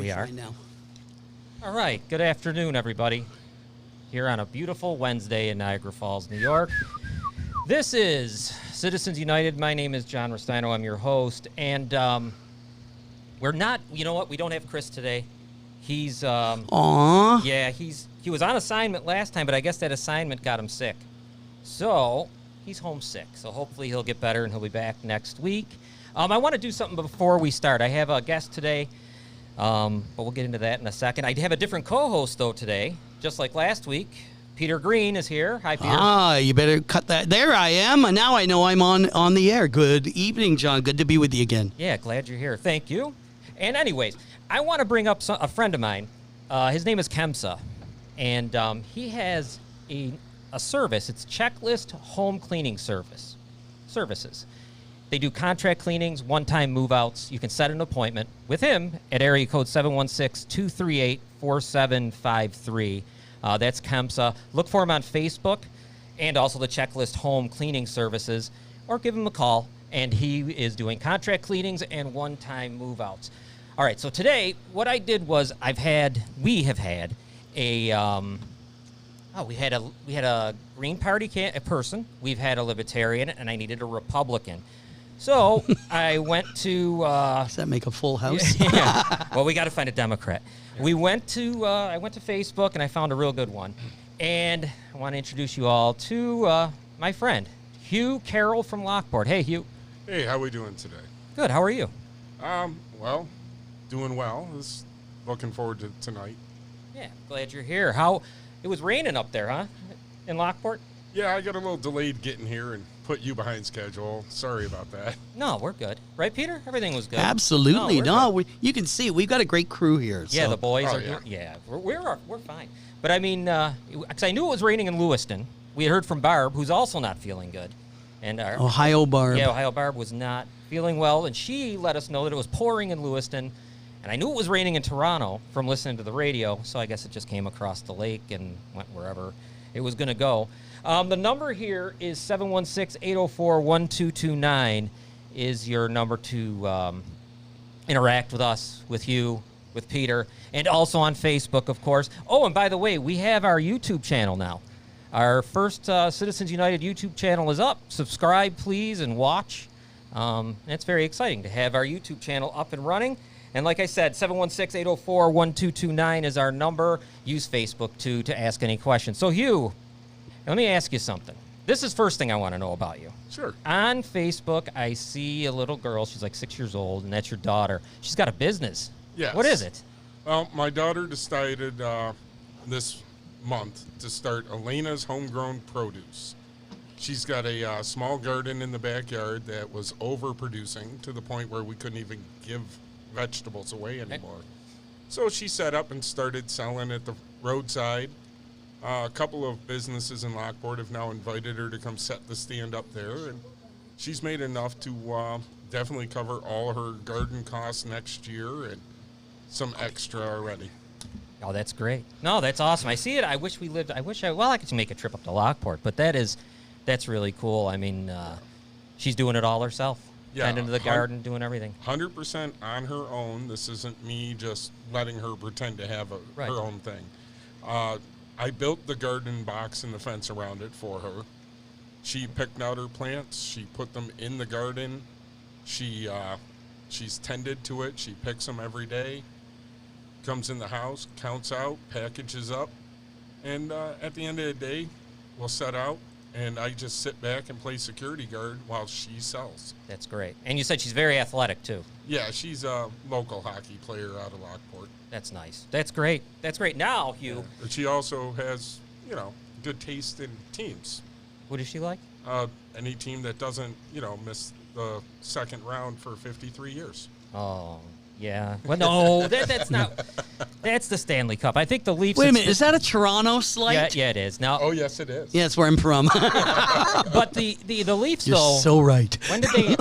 we are. Now. All right. Good afternoon, everybody. Here on a beautiful Wednesday in Niagara Falls, New York. This is Citizens United. My name is John Restaino. I'm your host. And we're not, you know what? We don't have Chris today. He's, Aww. yeah, he was on assignment last time, but I guess that assignment got him sick. So he's homesick. So hopefully he'll get better and he'll be back next week. I want to do something before we start. I have a guest today, but we'll get into that in a second. I have a different co-host, though, today, just like last week. Peter Green is here. Hi, Peter. You better cut that. There I am. Now I know I'm on the air. Good evening, John. Good to be with you again. Yeah, glad you're here. Thank you. And anyways, I want to bring up a friend of mine. His name is Kemsa, and he has a service. It's Checklist Home Cleaning Services. They do contract cleanings, one-time move-outs. You can set an appointment with him at area code 716-238-4753. That's Kemsa. Look for him on Facebook and also the Checklist Home Cleaning Services, or give him a call, and he is doing contract cleanings and one-time move-outs. All right, so today what I did was we have had a Green Party person, we've had a Libertarian, and I needed a Republican. So I went to. Does that make a full house? Yeah. Well, we got to find a Democrat. I went to Facebook and I found a real good one, and I want to introduce you all to my friend Hugh Carroll from Lockport. Hey, Hugh. Hey, how we doing today? Good. How are you? Well, doing well. Just looking forward to tonight. Yeah, glad you're here. It was raining up there, huh? In Lockport? Yeah, I got a little delayed getting here and put you behind schedule. Sorry about that. No, we're good. Right, Peter? Everything was good. Absolutely. You can see we've got a great crew here. Yeah, so. the boys are. Yeah. Yeah, we're fine. But I mean, because I knew it was raining in Lewiston. We had heard from Barb, who's also not feeling good, and our Ohio Barb. Yeah, Ohio Barb was not feeling well, and she let us know that it was pouring in Lewiston, and I knew it was raining in Toronto from listening to the radio. So I guess it just came across the lake and went wherever it was going to go. The number here is 716-804-1229 is your number to interact with us, with you, with Peter, and also on Facebook, of course. Oh, and by the way, we have our YouTube channel now. Our first Citizens United YouTube channel is up. Subscribe, please, and watch. It's very exciting to have our YouTube channel up and running. And like I said, 716-804-1229 is our number. Use Facebook, too, to ask any questions. So, Hugh, let me ask you something. This is first thing I want to know about you. Sure. On Facebook, I see a little girl. She's like 6 years old, and that's your daughter. She's got a business. Yes. What is it? Well, my daughter decided this month to start Elena's Homegrown Produce. She's got a small garden in the backyard that was overproducing to the point where we couldn't even give vegetables away anymore. So she set up and started selling at the roadside. A couple of businesses in Lockport have now invited her to come set the stand up there, and she's made enough to definitely cover all her garden costs next year and some extra already. Oh, that's great. No, that's awesome. I see it. I could make a trip up to Lockport, but that's really cool. I mean, she's doing it all herself. Yeah, Tending to the garden, doing everything. 100% on her own. This isn't me just letting her pretend to have her own thing. I built the garden box and the fence around it for her. She picked out her plants. She put them in the garden. She's tended to it. She picks them every day. Comes in the house, counts out, packages up, and at the end of the day, we'll set out, and I just sit back and play security guard while she sells. That's great. And you said she's very athletic, too. Yeah, she's a local hockey player out of Lockport. That's nice. That's great. That's great. Now, Hugh. Yeah. But she also has, good taste in teams. What does she like? Any team that doesn't, miss the second round for 53 years. Oh, yeah. Well, no, that's not. That's the Stanley Cup. I think the Leafs. Wait a minute. Is that a Toronto slight? Yeah, it is. Now. Oh, yes, it is. Yeah, that's where I'm from. But the Leafs, You're though. so right. When did they?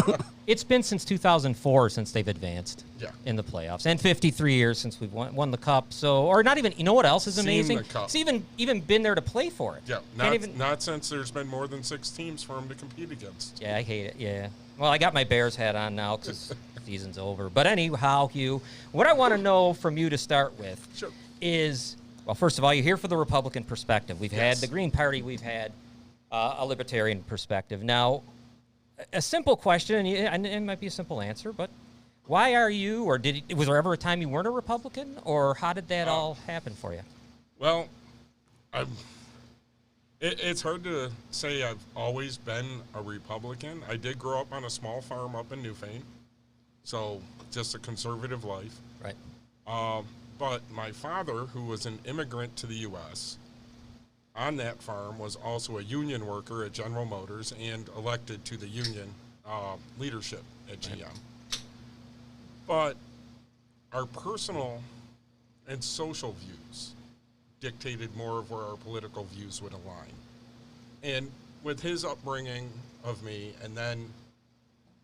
It's been since 2004 since they've advanced in the playoffs, and 53 years since we've won the cup. So, or not even. You know what else is amazing? The cup. It's even been there to play for it. Yeah, not since there's been more than 6 teams for them to compete against. Yeah, I hate it. Yeah. Well, I got my Bears hat on now because season's over. But anyhow, Hugh, what I want to know from you to start with Sure. is, well, first of all, you're here for the Republican perspective. We've had Yes. the Green Party, we've had a libertarian perspective. Now, a simple question, and it might be a simple answer, but why are you, or was there ever a time you weren't a Republican, or how did that all happen for you? Well, it's hard to say I've always been a Republican. I did grow up on a small farm up in Newfane, so just a conservative life. Right. But my father, who was an immigrant to the U.S., on that farm was also a union worker at General Motors and elected to the union leadership at GM. But our personal and social views dictated more of where our political views would align. And with his upbringing of me and then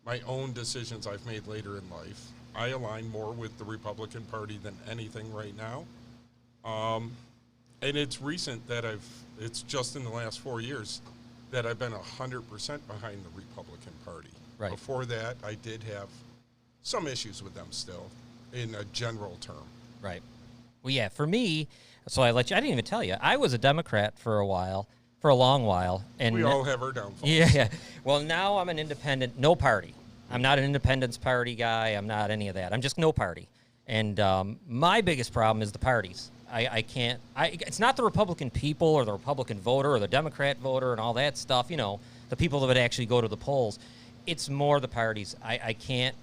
my own decisions I've made later in life, I align more with the Republican Party than anything right now. And it's recent that it's just in the last 4 years that I've been 100% behind the Republican Party. Right. Before that, I did have some issues with them still, in a general term. Right. Well, yeah, for me, so I didn't even tell you, I was a Democrat for a while, for a long while. And We all have our downfalls. Yeah. Well, now I'm an independent, no party. I'm not an independence party guy. I'm not any of that. I'm just no party. And my biggest problem is the parties. I can't, it's not the Republican people or the Republican voter or the Democrat voter and all that stuff, the people that would actually go to the polls. It's more the parties. I can't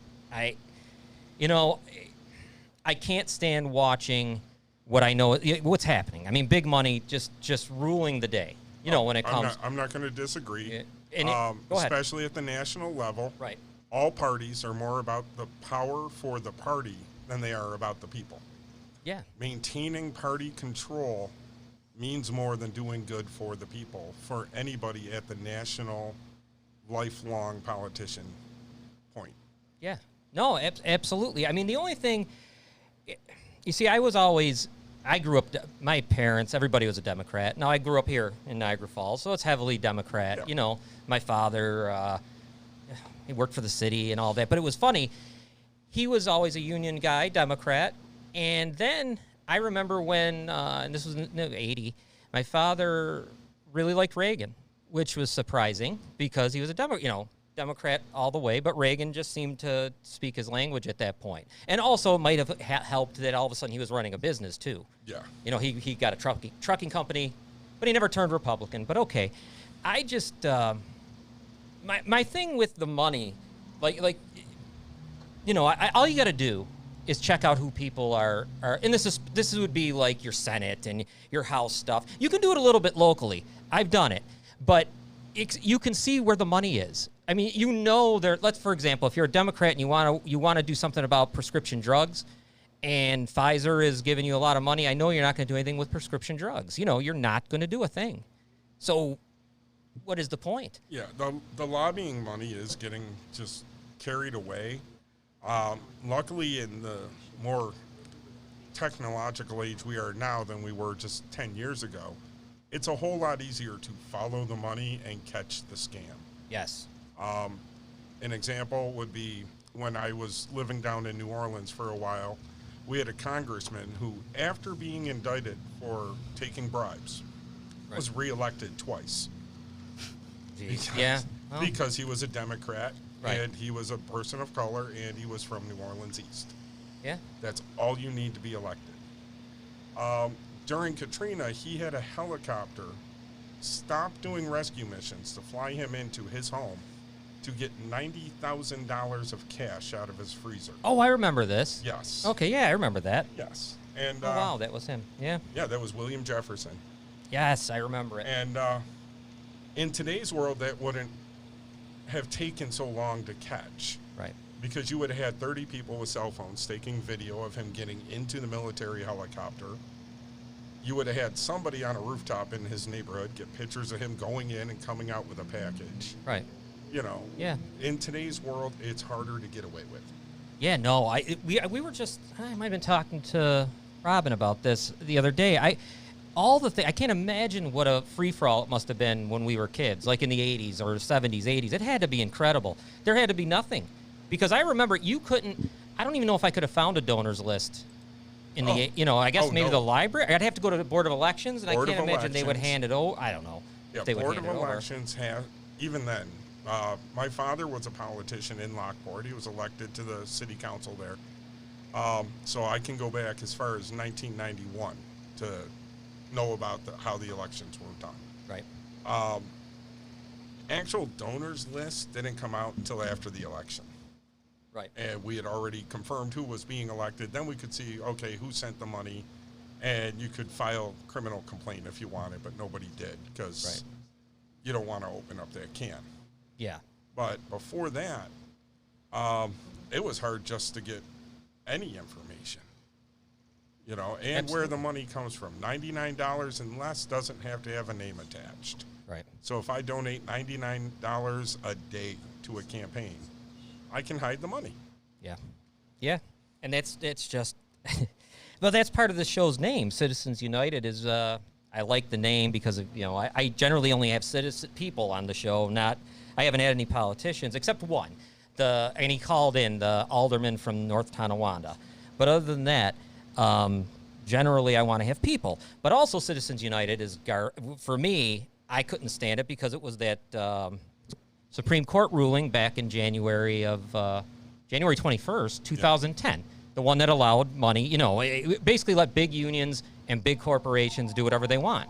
stand watching what I know, what's happening. I mean, big money just ruling the day, when it comes. I'm not going to disagree, Yeah. And go ahead. especially at the national level. Right. All parties are more about the power for the party than they are about the people. Yeah. Maintaining party control means more than doing good for the people, for anybody at the national, lifelong politician point. Yeah. No, absolutely. I mean, the only thing, you see, I grew up, my parents, everybody was a Democrat. Now, I grew up here in Niagara Falls, so it's heavily Democrat. Yeah. My father, he worked for the city and all that. But it was funny. He was always a union guy, Democrat. And then I remember when, and this was in the 80s, my father really liked Reagan, which was surprising because he was a Democrat all the way, but Reagan just seemed to speak his language at that point. And also it might have helped that all of a sudden he was running a business too. Yeah. He got a trucking company, but he never turned Republican. But okay, I just, my thing with the money, all you got to do is check out who people are, and this would be like your Senate and your House stuff. You can do it a little bit locally. I've done it, but you can see where the money is. I mean, for example, if you're a Democrat and you want to do something about prescription drugs, and Pfizer is giving you a lot of money, I know you're not going to do anything with prescription drugs. You're not going to do a thing. So, what is the point? Yeah, the lobbying money is getting just carried away. Luckily, in the more technological age we are now than we were just 10 years ago, it's a whole lot easier to follow the money and catch the scam. Yes. An example would be when I was living down in New Orleans for a while, we had a congressman who, after being indicted for taking bribes, was reelected twice. Jeez. Yeah. Well, Because he was a Democrat, Right. and he was a person of color, and he was from New Orleans East. yeah. That's all you need to be elected. During Katrina, he had a helicopter stop doing rescue missions to fly him into his home to get $90,000 of cash out of his freezer. Oh, I remember this. Yes. Okay, yeah, I remember that. Yes. And Oh, wow, that was him. Yeah. yeah, that was William Jefferson. Yes, I remember it. And in today's world, that wouldn't have taken so long to catch, Right. because you would have had 30 people with cell phones taking video of him getting into the military helicopter. You would have had somebody on a rooftop in his neighborhood get pictures of him going in and coming out with a package. Right. Yeah. In today's world, it's harder to get away with. Yeah, no, we were just, I might have been talking to Robin about this the other day. I can't imagine what a free-for-all it must have been when we were kids, like in the 80s or 70s, 80s. It had to be incredible. There had to be nothing. Because I remember you couldn't. I don't even know if I could have found a donors list. In the, I guess maybe the library. I'd have to go to the Board of Elections, and Board I can't of imagine they would Elections. hand it over. I don't know. Yeah, if they Board would of hand it over. Elections have, even then, my father was a politician in Lockport. He was elected to the city council there. So I can go back as far as 1991 to know about how the elections were done. Right. Actual donors list didn't come out until after the election. Right. And we had already confirmed who was being elected. Then we could see, okay, who sent the money, and you could file criminal complaint if you wanted, but nobody did because you don't want to open up that can. Yeah. But before that, it was hard just to get any information, and Absolutely. where the money comes from. $99 and less doesn't have to have a name attached. Right. So if I donate $99 a day to a campaign, I can hide the money. Yeah. Yeah. And it's just, well, that's part of the show's name. Citizens United is, I like the name because of, I generally only have people on the show. I haven't had any politicians except one. And he called in, the alderman from North Tonawanda. But other than that, generally I want to have people. But also Citizens United is, for me, I couldn't stand it because it was that Supreme Court ruling back in January 21st, 2010. The one that allowed money, it basically let big unions and big corporations do whatever they want.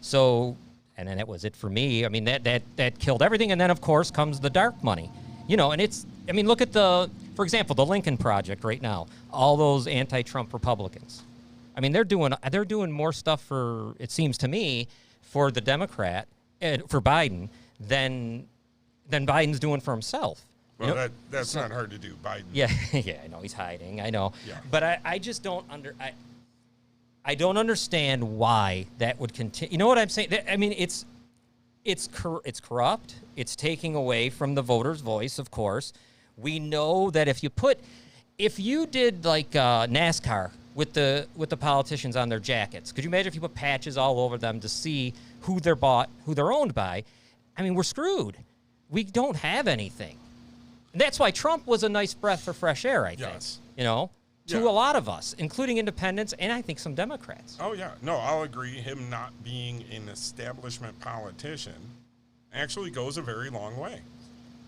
So, and then that was it for me. I mean, that killed everything. And then, of course, comes the dark money. And look at for example, the Lincoln Project right now. All those anti-Trump Republicans. I mean, they're doing more stuff it seems to me, for the Democrat, for Biden, than Biden's doing for himself. Well, that's not hard to do, Biden. Yeah, yeah, I know he's hiding. I know, Yeah. But I just don't I don't understand why that would continue. You know what I'm saying? I mean, it's corrupt. It's taking away from the voter's voice. Of course, we know that if you did like NASCAR with the politicians on their jackets, could you imagine if you put patches all over them to see who they're owned by? I mean, we're screwed. We don't have anything. And that's why Trump was a nice breath for fresh air, I think. Yes. To a lot of us, including independents and I think some Democrats. Oh, yeah. No, I'll agree. Him not being an establishment politician actually goes a very long way.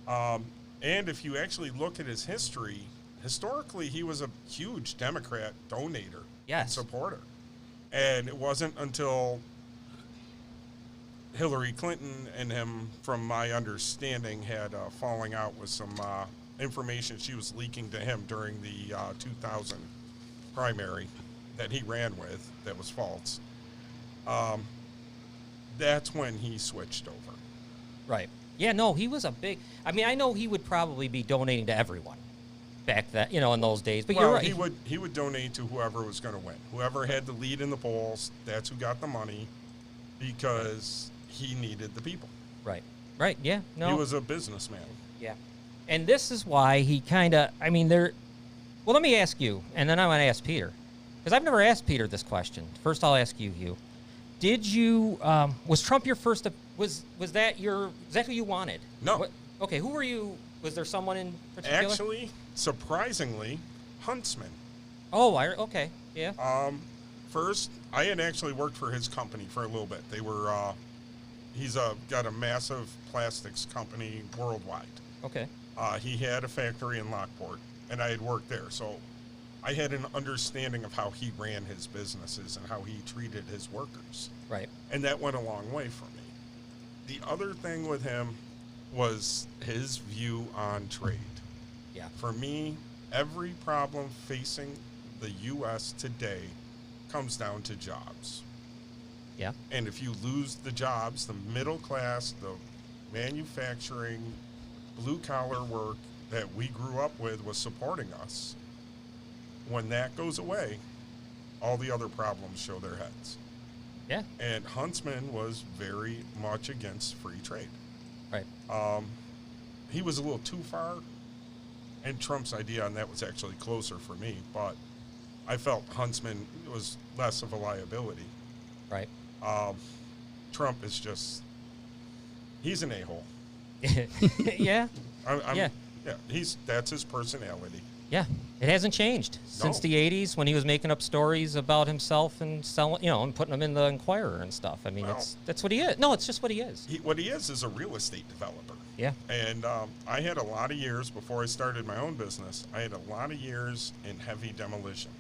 And if you actually look at his history, historically, he was a huge Democrat donator and supporter. And it wasn't until Hillary Clinton and him, from my understanding, had a falling out with some information she was leaking to him during the 2000 primary that he ran with that was false. That's when he switched over. Right. Yeah, no, he was a big... I mean, I know he would probably be donating to everyone back then, in those days. But you're right. He would donate to whoever was going to win. Whoever had the lead in the polls, that's who got the money because he needed the people. Right. Right, yeah. No. He was a businessman. Yeah. And this is why he kind of... I mean, well, let me ask you, and then I want to ask Peter. Because I've never asked Peter this question. First, I'll ask you, Hugh. Did you... was Trump your first... Was that who you wanted? No. Okay, who were you... Was there someone in particular? Actually, surprisingly, Huntsman. Oh, okay, yeah. First, I had actually worked for his company for a little bit. They were... he's got a massive plastics company worldwide. Okay. He had a factory in Lockport, and I had worked there. So I had an understanding of how he ran his businesses and how he treated his workers. Right. And that went a long way for me. The other thing with him was his view on trade. Yeah. For me, every problem facing the U.S. today comes down to jobs. Yeah. And if you lose the jobs, the middle class, the manufacturing, blue-collar work that we grew up with was supporting us. When that goes away, all the other problems show their heads. Yeah. And Huntsman was very much against free trade. Right. He was a little too far, and Trump's idea on that was actually closer for me, but I felt Huntsman was less of a liability. Right. Trump is just, he's an a-hole. Yeah. I'm Yeah. Yeah, that's his personality. Yeah, it hasn't changed since No. the '80s when he was making up stories about himself and selling, and putting them in the Enquirer and stuff. I mean, Well, that's what he is. No, it's just what he is. What he is a real estate developer. Yeah. And I had a lot of years before I started my own business. I had a lot of years in heavy demolition.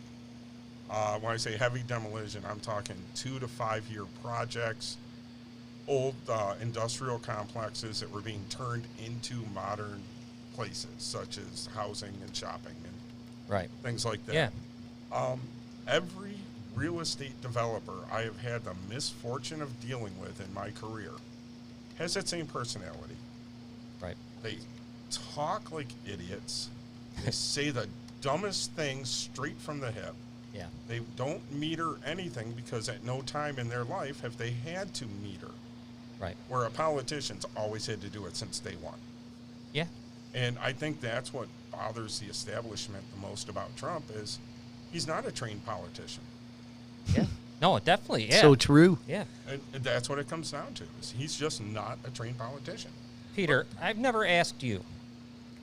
When I say heavy demolition, I'm talking 2 to 5 year projects, old industrial complexes that were being turned into modern places, such as housing and shopping and Right. things like that. Yeah. Every real estate developer I have had the misfortune of dealing with in my career has that same personality. Right. They talk like idiots. They say the dumbest things straight from the hip. Yeah. They don't meter anything because at no time in their life have they had to meter. Right. Where a politician's always had to do it since day one. Yeah. And I think that's what bothers the establishment the most about Trump is he's not a trained politician. Yeah. No, definitely. Yeah. So true. Yeah. And that's what it comes down to. Is he's just not a trained politician. Peter, I've never asked you,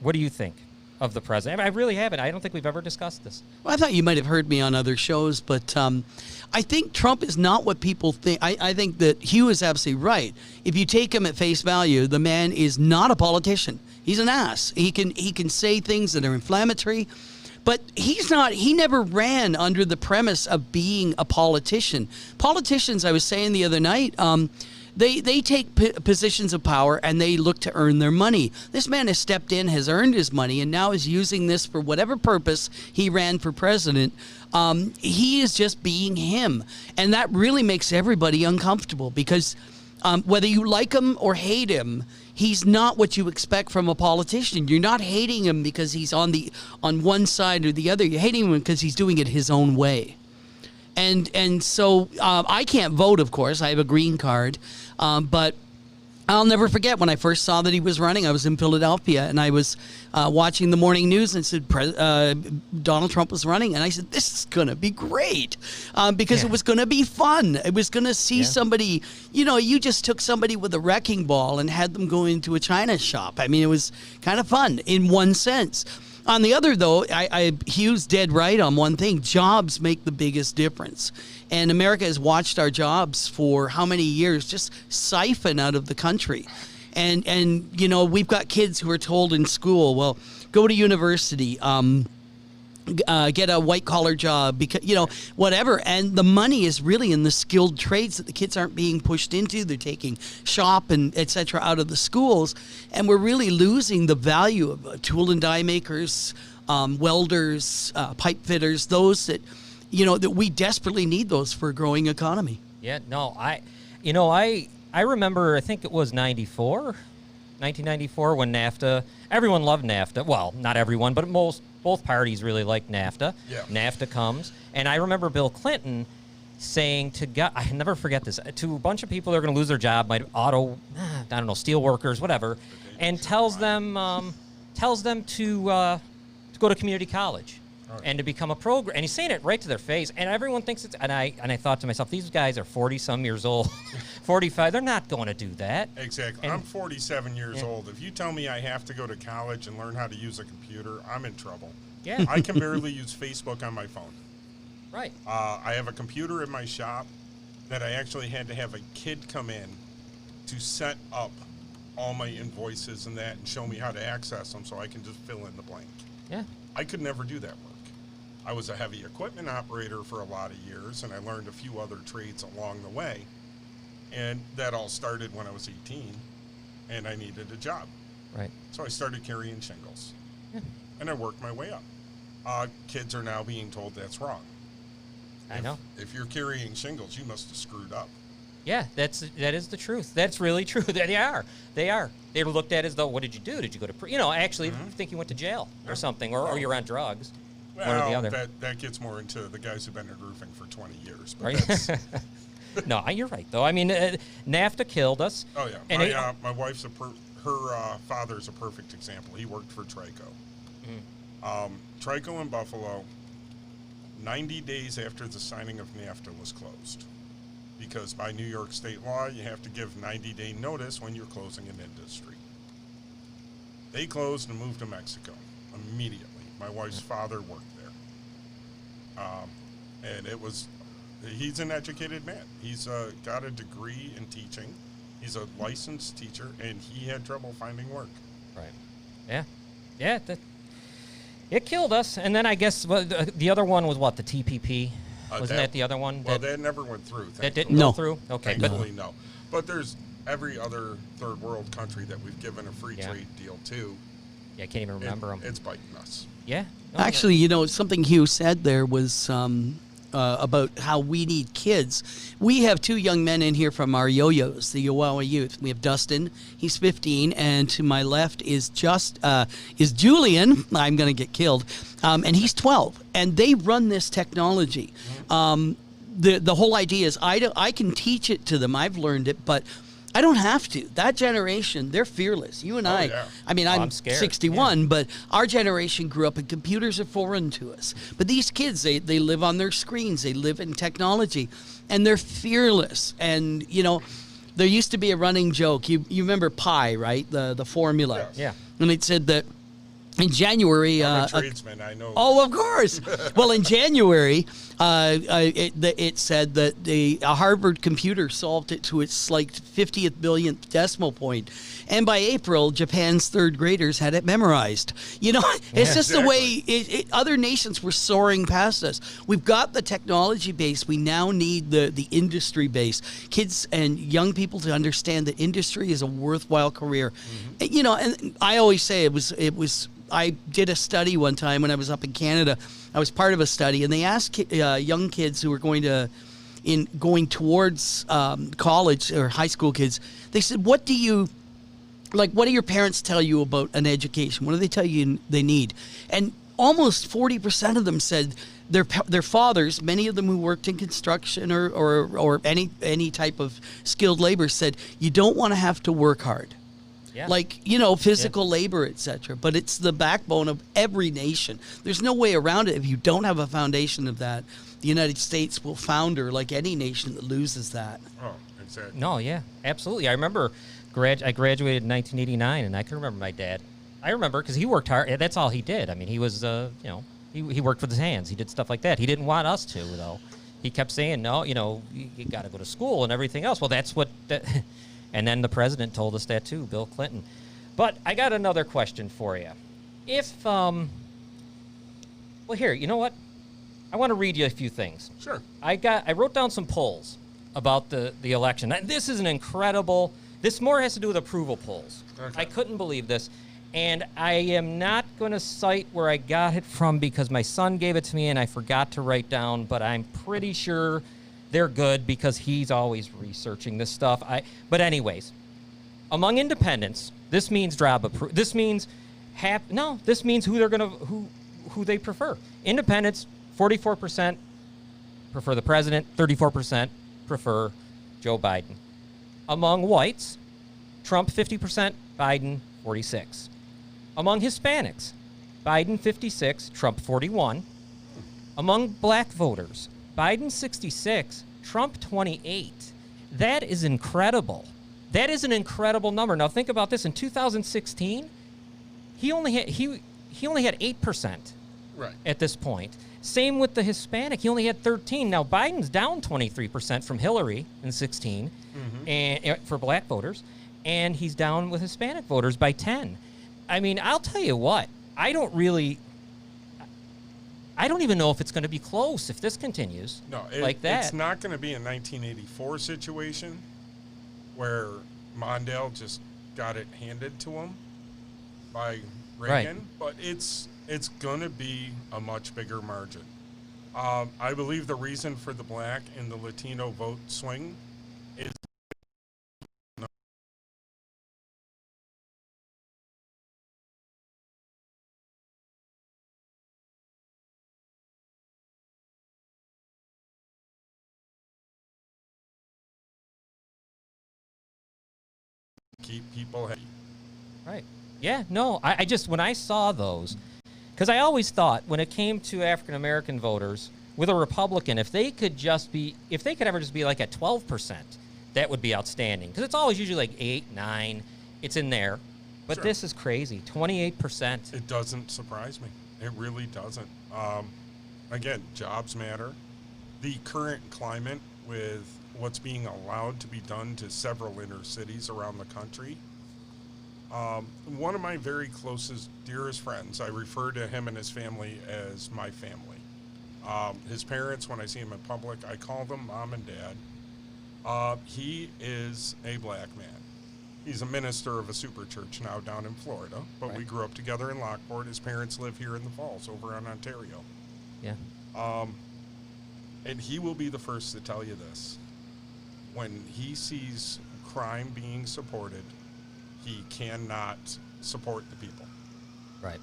what do you think of the president? I really haven't. I don't think we've ever discussed this. Well, I thought you might have heard me on other shows, but I think Trump is not what people think. I think that Hugh is absolutely right. If you take him at face value, the man is not a politician. He's an ass. He can say things that are inflammatory, but he's not. He never ran under the premise of being a politician. Politicians, I was saying the other night, they take positions of power and they look to earn their money. This man has stepped in, has earned his money, and now is using this for whatever purpose he ran for president. He is just being him, and that really makes everybody uncomfortable because whether you like him or hate him, he's not what you expect from a politician. You're not hating him because he's on one side or the other. You're hating him because he's doing it his own way. And so I can't vote, of course. I have a green card. But I'll never forget when I first saw that he was running. I was in Philadelphia, and I was watching the morning news and said Donald Trump was running. And I said, this is going to be great because it was going to be fun. It was going to see somebody, you just took somebody with a wrecking ball and had them go into a china shop. I mean, it was kind of fun in one sense. On the other, though, Hugh's dead right on one thing. Jobs make the biggest difference. And America has watched our jobs for how many years just siphon out of the country. And we've got kids who are told in school, well, go to university, get a white-collar job, because whatever. And the money is really in the skilled trades that the kids aren't being pushed into. They're taking shop and et cetera out of the schools. And we're really losing the value of tool and die makers, welders, pipe fitters, those that, that we desperately need those for a growing economy. Yeah, no, I remember, I think it was 1994 when NAFTA, everyone loved NAFTA. Well, not everyone, but both parties really liked NAFTA. Yeah. NAFTA comes. And I remember Bill Clinton saying I never forget this, to a bunch of people that are going to lose their job, steel workers, whatever, and tells them to go to community college. And to become a program, and he's saying it right to their face, and everyone thinks it's. And I thought to myself, these guys are 40-some years old, 45. They're not going to do that. Exactly. And, I'm 47 years old. If you tell me I have to go to college and learn how to use a computer, I'm in trouble. Yeah. I can barely use Facebook on my phone. Right. I have a computer in my shop that I actually had to have a kid come in to set up all my invoices and that, and show me how to access them, so I can just fill in the blank. Yeah. I could never do that work. I was a heavy equipment operator for a lot of years, and I learned a few other trades along the way. And that all started when I was 18, and I needed a job. Right. So I started carrying shingles. Yeah. And I worked my way up. Kids are now being told that's wrong. I know. If you're carrying shingles, you must have screwed up. Yeah, that is the truth. That's really true. They are. They're looked at as though, what did you do? Did you go to actually think you went to jail or something, or you're on drugs. Well, one or the other. That gets more into the guys who've been in roofing for 20 years. But Right. that's, No, you're right, though. I mean, NAFTA killed us. oh, yeah. And My wife's her father's a perfect example. He worked for Trico. Trico in Buffalo, 90 days after the signing of NAFTA was closed. Because by New York state law, you have to give 90-day notice when you're closing an industry. They closed and moved to Mexico immediately. My wife's father worked there. And he's an educated man. He's got a degree in teaching. He's a licensed teacher, and he had trouble finding work. Right. Yeah. Yeah. It killed us. And then I guess the other one was what? The TPP? Wasn't that the other one? Well, that never went through. That didn't go through? Okay. Thankfully, no. But there's every other third world country that we've given a free trade deal to. Yeah, I can't even remember them. It's biting us. Yeah. No, Actually, something Hugh said there was about how we need kids. We have two young men in here from our yo-yos, the Yowawa Youth. We have Dustin, he's 15, and to my left is Julian. I'm going to get killed, and he's 12. And they run this technology. The whole idea is I can teach it to them. I've learned it, but I don't have to. That generation, they're fearless. You and I. Yeah. I mean, I'm scared. 61, but our generation grew up and computers are foreign to us. But these kids, they live on their screens. They live in technology, and they're fearless. And, there used to be a running joke. You remember pi, right? The formula. Yes. Yeah. And it said that in January... I'm a tradesman, I know. Oh, of course. Well, in January, it said that a Harvard computer solved it to its 50th billionth decimal point. And by April, Japan's third graders had it memorized. It's just the way other nations were soaring past us. We've got the technology base. We now need the industry base. Kids and young people to understand that industry is a worthwhile career. And I always say it was. I did a study one time when I was up in Canada. I was part of a study, and they asked young kids who were going towards college or high school kids. They said, "What do your parents tell you about an education? What do they tell you they need?" And almost 40% of them said their fathers, many of them who worked in construction or any type of skilled labor, said you don't want to have to work hard. Yeah. Physical labor, etc. But it's the backbone of every nation. There's no way around it. If you don't have a foundation of that, the United States will founder like any nation that loses that. Oh, exactly. No, yeah, absolutely. I remember I graduated in 1989, and I can remember my dad. I remember because he worked hard. That's all he did. I mean, he was, he worked with his hands. He did stuff like that. He didn't want us to, though. He kept saying, no, you got to go to school and everything else. Well, that's what... And then the president told us that too, Bill Clinton. But I got another question for you. Well, here, you know what? I want to read you a few things. Sure. I wrote down some polls about the election. And this is an incredible. This more has to do with approval polls. Okay. I couldn't believe this. And I am not going to cite where I got it from because my son gave it to me and I forgot to write down, but I'm pretty sure they're good because he's always researching this stuff. But anyways, among independents, this means this means who they prefer. Independents, 44% prefer the president, 34% prefer Joe Biden. Among whites, Trump 50%, Biden 46%. Among Hispanics, Biden 56%, Trump 41%. Among black voters, Biden 66%, Trump 28%. That is incredible. That is an incredible number. Now think about this. In 2016, he only had 8% at this point. Same with the Hispanic. He only had 13%. Now Biden's down 23% from Hillary in 16 and for black voters, and he's down with Hispanic voters by 10. I mean, I'll tell you what. I don't even know if it's going to be close if this continues like that. It's not going to be a 1984 situation where Mondale just got it handed to him by Reagan, but it's going to be a much bigger margin. I believe the reason for the black and the Latino vote swing is keep people happy. Right. Yeah, no, I just, when I saw those, because I always thought when it came to African American voters with a Republican, if they could ever just be like at 12%, that would be outstanding. Because it's always usually like 8, 9, it's in there. But Sure. this is crazy. 28%. It doesn't surprise me. It really doesn't. Again, jobs matter. The current climate with what's being allowed to be done to several inner cities around the country. One of my very closest, dearest friends, I refer to him and his family as my family. His parents, when I see him in public, I call them mom and dad. He is a black man. He's a minister of a super church now down in Florida, but we Right. grew up together in Lockport. His parents live here in the Falls over on Ontario. Yeah. And he will be the first to tell you this. When he sees crime being supported, he cannot support the people. Right.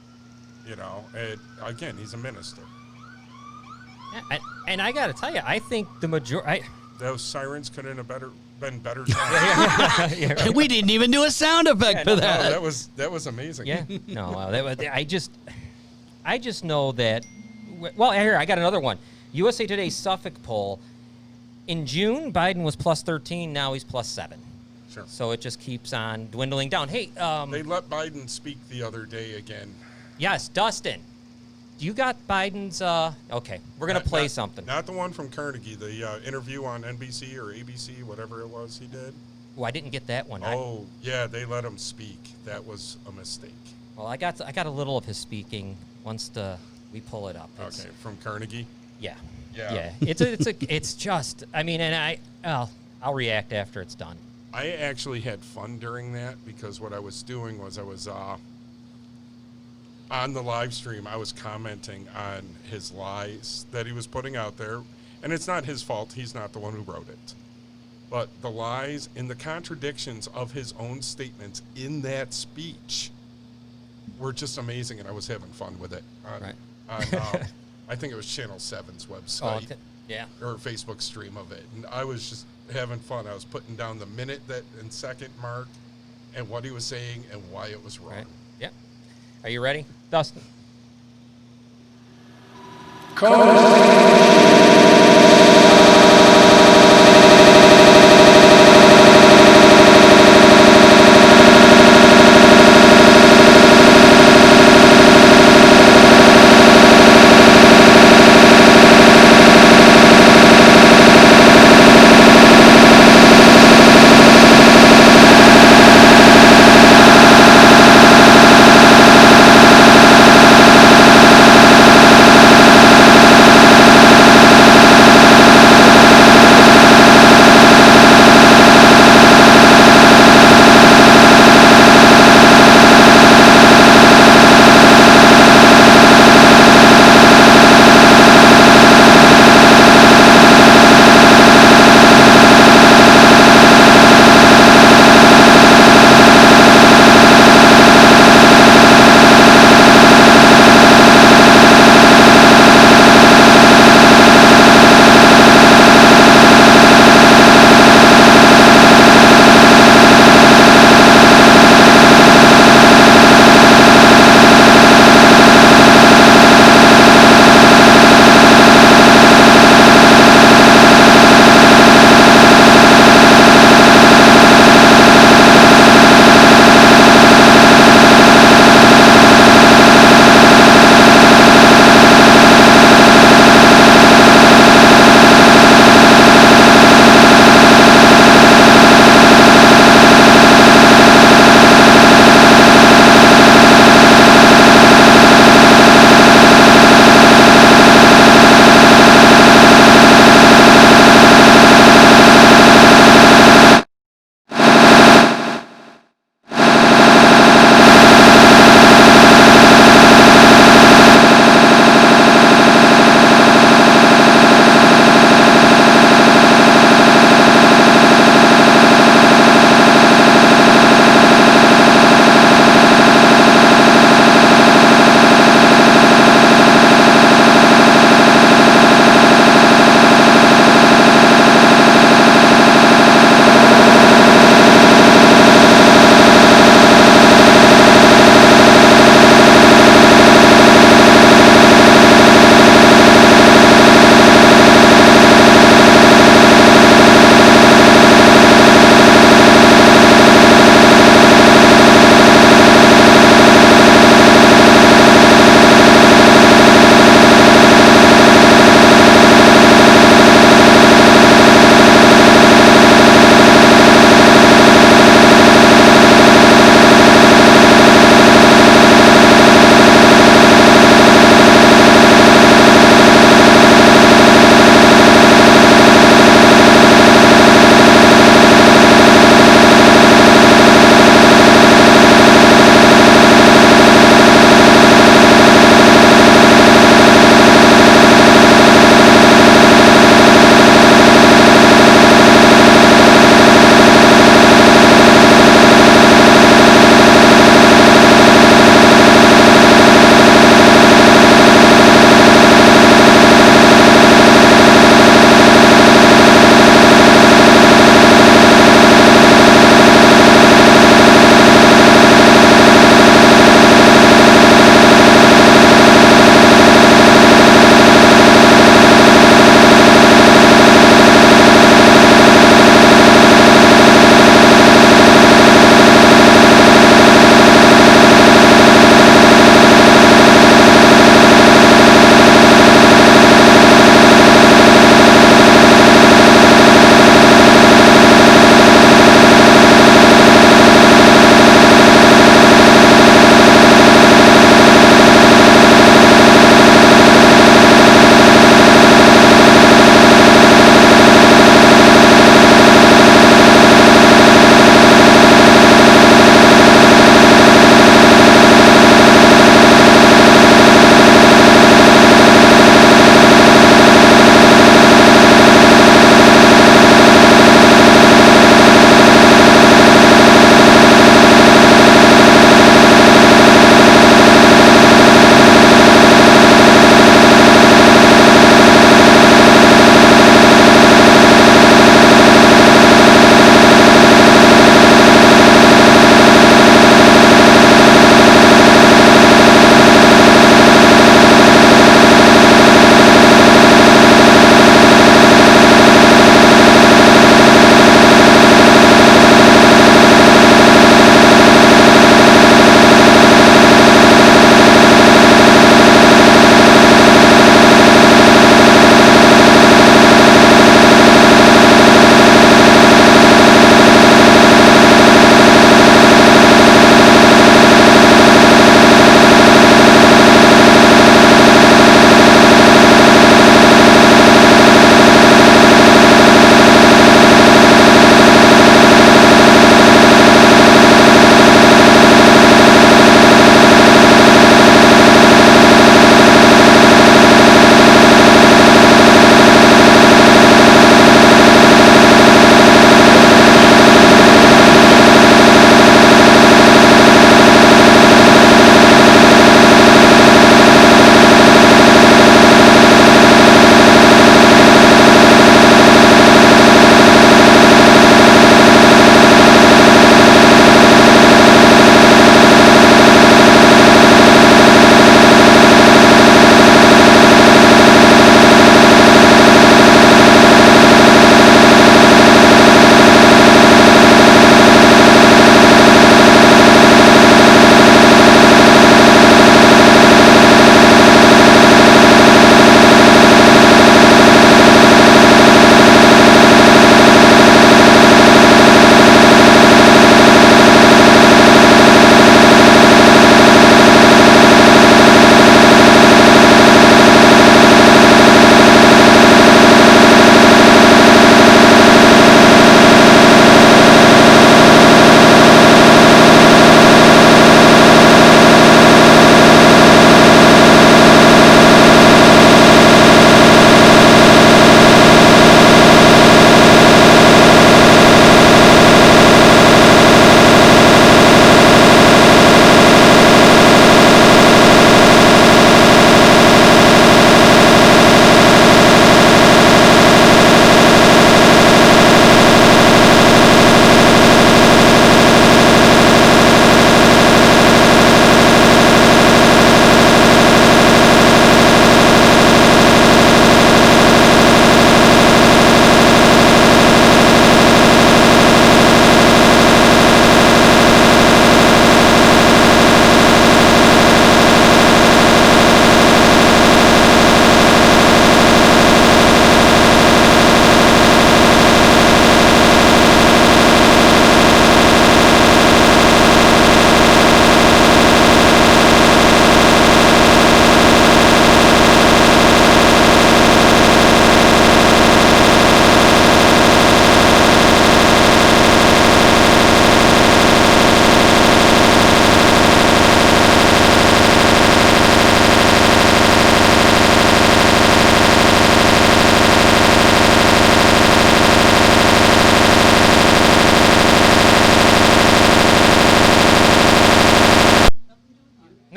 You know, and again, he's a minister. And I got to tell you, I think the majority. Those sirens couldn't have been better timed. Yeah, right. We didn't even do a sound effect for No, that. that was amazing. Yeah. No, I just know that. Well, here I got another one. USA Today's Suffolk poll. In June, Biden was plus 13. Now he's plus 7. Sure. So it just keeps on dwindling down. Hey, They let Biden speak the other day again. yes, Dustin, you got Biden's. Okay, we're gonna play something. Not the one from Carnegie, the interview on NBC or ABC, whatever it was he did. Oh, I didn't get that one. Oh, yeah, they let him speak. That was a mistake. Well, I got a little of his speaking once we pull it up. It's- Okay, from Carnegie. Yeah. Yeah. Yeah. It's just. I mean, and I'll react after it's done. I actually had fun during that because what I was doing was I was on the live stream. I was commenting on his lies that he was putting out there, and it's not his fault. He's not the one who wrote it. But the lies and the contradictions of his own statements in that speech were just amazing, and I was having fun with it. Right. I think it was Channel 7's Oh, website okay. Yeah. or Facebook stream of it, and I was just having fun. I was putting down the minute and second mark and what he was saying and why it was wrong. Right. Yeah. Are you ready, Dustin?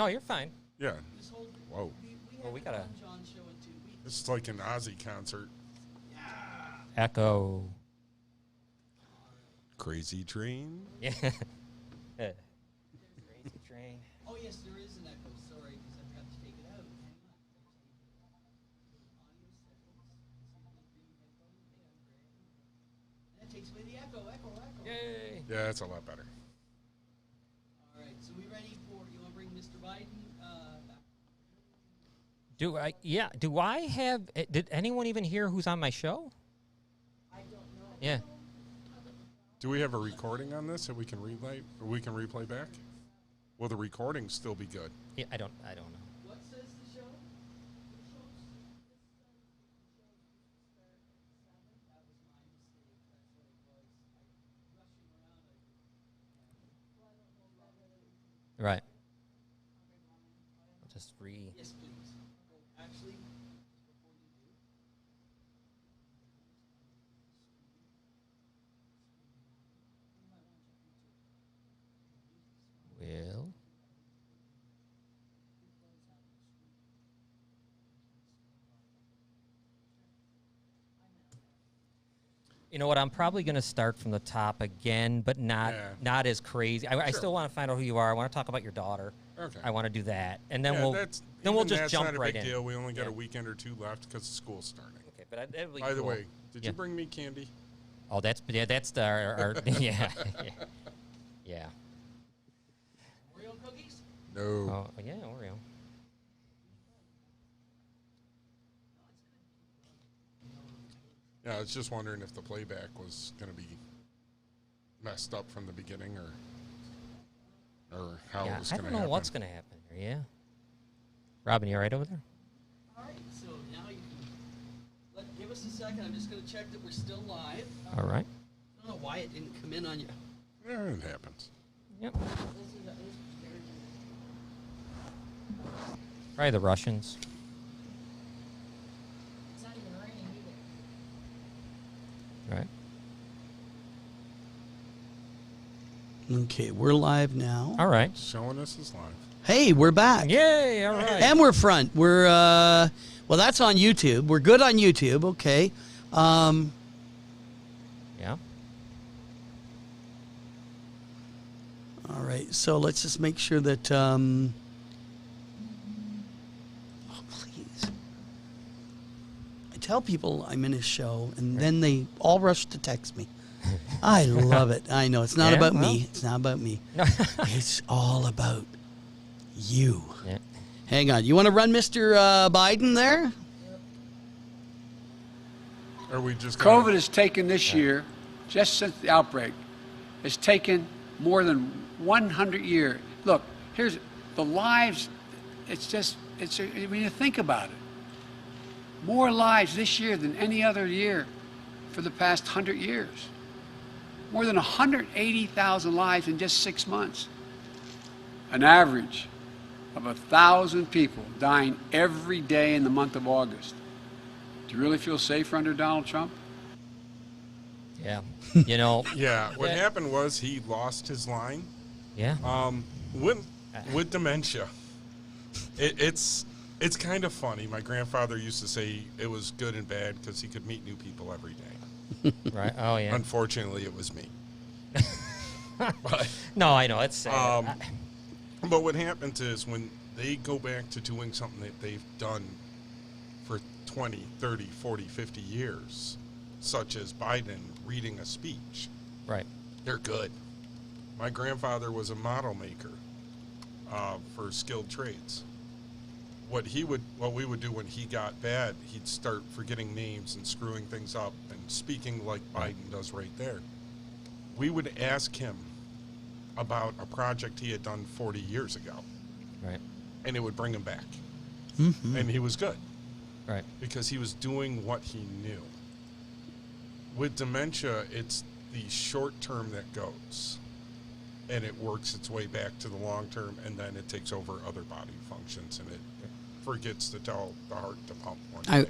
No, you're fine. Yeah. Just hold. Whoa. Well, we gotta- One John show in 2 weeks. This is like an Ozzy concert. Echo. Crazy Train. Yeah. Crazy train. Oh yes, there is an echo. Sorry, because I forgot to take it out. Hang on. Audio settings. That takes away the echo. Echo. Yay. Yeah, that's a lot better. All right, so we ready for? You want to bring Mr. Biden back? Do I? Yeah. Do I have? Did anyone even hear who's on my show? I don't know. Yeah. Do we have a recording on this that we can replay? Or we can replay back? Will the recording still be good? Yeah. I don't know. What says the show? That was my mistake. That's what it was. Rushing around. Right. I'll just Yes, please. Actually, before you do. Will. You know what? I'm probably going to start from the top again, but not as crazy. I Sure. still want to find out who you are. I want to talk about your daughter. Okay. I want to do that, and then Yeah, we'll that's, then we'll even just that's jump not a right big in. deal. We only got Yeah. a weekend or two left because school's starting. Okay, but that'd be By the cool. way, did Yeah. you bring me candy? Oh, that's our yeah. Yeah. Oreo cookies? No. Oh, yeah, Oreo. Yeah, I was just wondering if the playback was going to be messed up from the beginning or how Yeah, it was I going to don't know happen. what's going to happen here. Yeah. Robin, you all right over there? All right, so now you can give us a second. I'm just going to check that we're still live. All right. I don't know why it didn't come in on you. Yeah, it happens. Yep. Probably the Russians. It's not even raining either. Right. Okay, we're live now. All right. Showing us is live. Hey, we're back. Yay! All right. And we're front. We're well, that's on YouTube. We're good on YouTube. Okay. Yeah. All right. So let's just make sure that. Oh, please. I tell people I'm in a show, and then they all rush to text me. I love it. I know it's not Yeah, about well. me. It's not about me. No. It's all about you. Yeah. Hang on. You want to run Mr. Biden there? Are we just COVID has taken this year, just since the outbreak, has taken more than 100 years. Look, here's the lives. When you think about it, more lives this year than any other year for the past 100 years. More than 180,000 lives in just 6 months. An average of 1,000 people dying every day in the month of August. Do you really feel safer under Donald Trump? Yeah. You know. Yeah, what that- happened was he lost his line Yeah. with dementia. It's kind of funny. My grandfather used to say it was good and bad because he could meet new people every day. Right. Oh yeah. Unfortunately, it was me. But No, I know it's sad. But what happens is when they go back to doing something that they've done for 20, 30, 40, 50 years, such as Biden reading a speech, Right. they're good. My grandfather was a model maker for skilled trades. What we would do when he got bad, he'd start forgetting names and screwing things up and speaking like Biden does right there. We would ask him about a project he had done 40 years ago, Right. and it would bring him back. Mm-hmm. And he was good Right. because he was doing what he knew. With dementia, it's the short term that goes, and it works its way back to the long term, and then it takes over other body functions, and forgets to tell the heart to pump.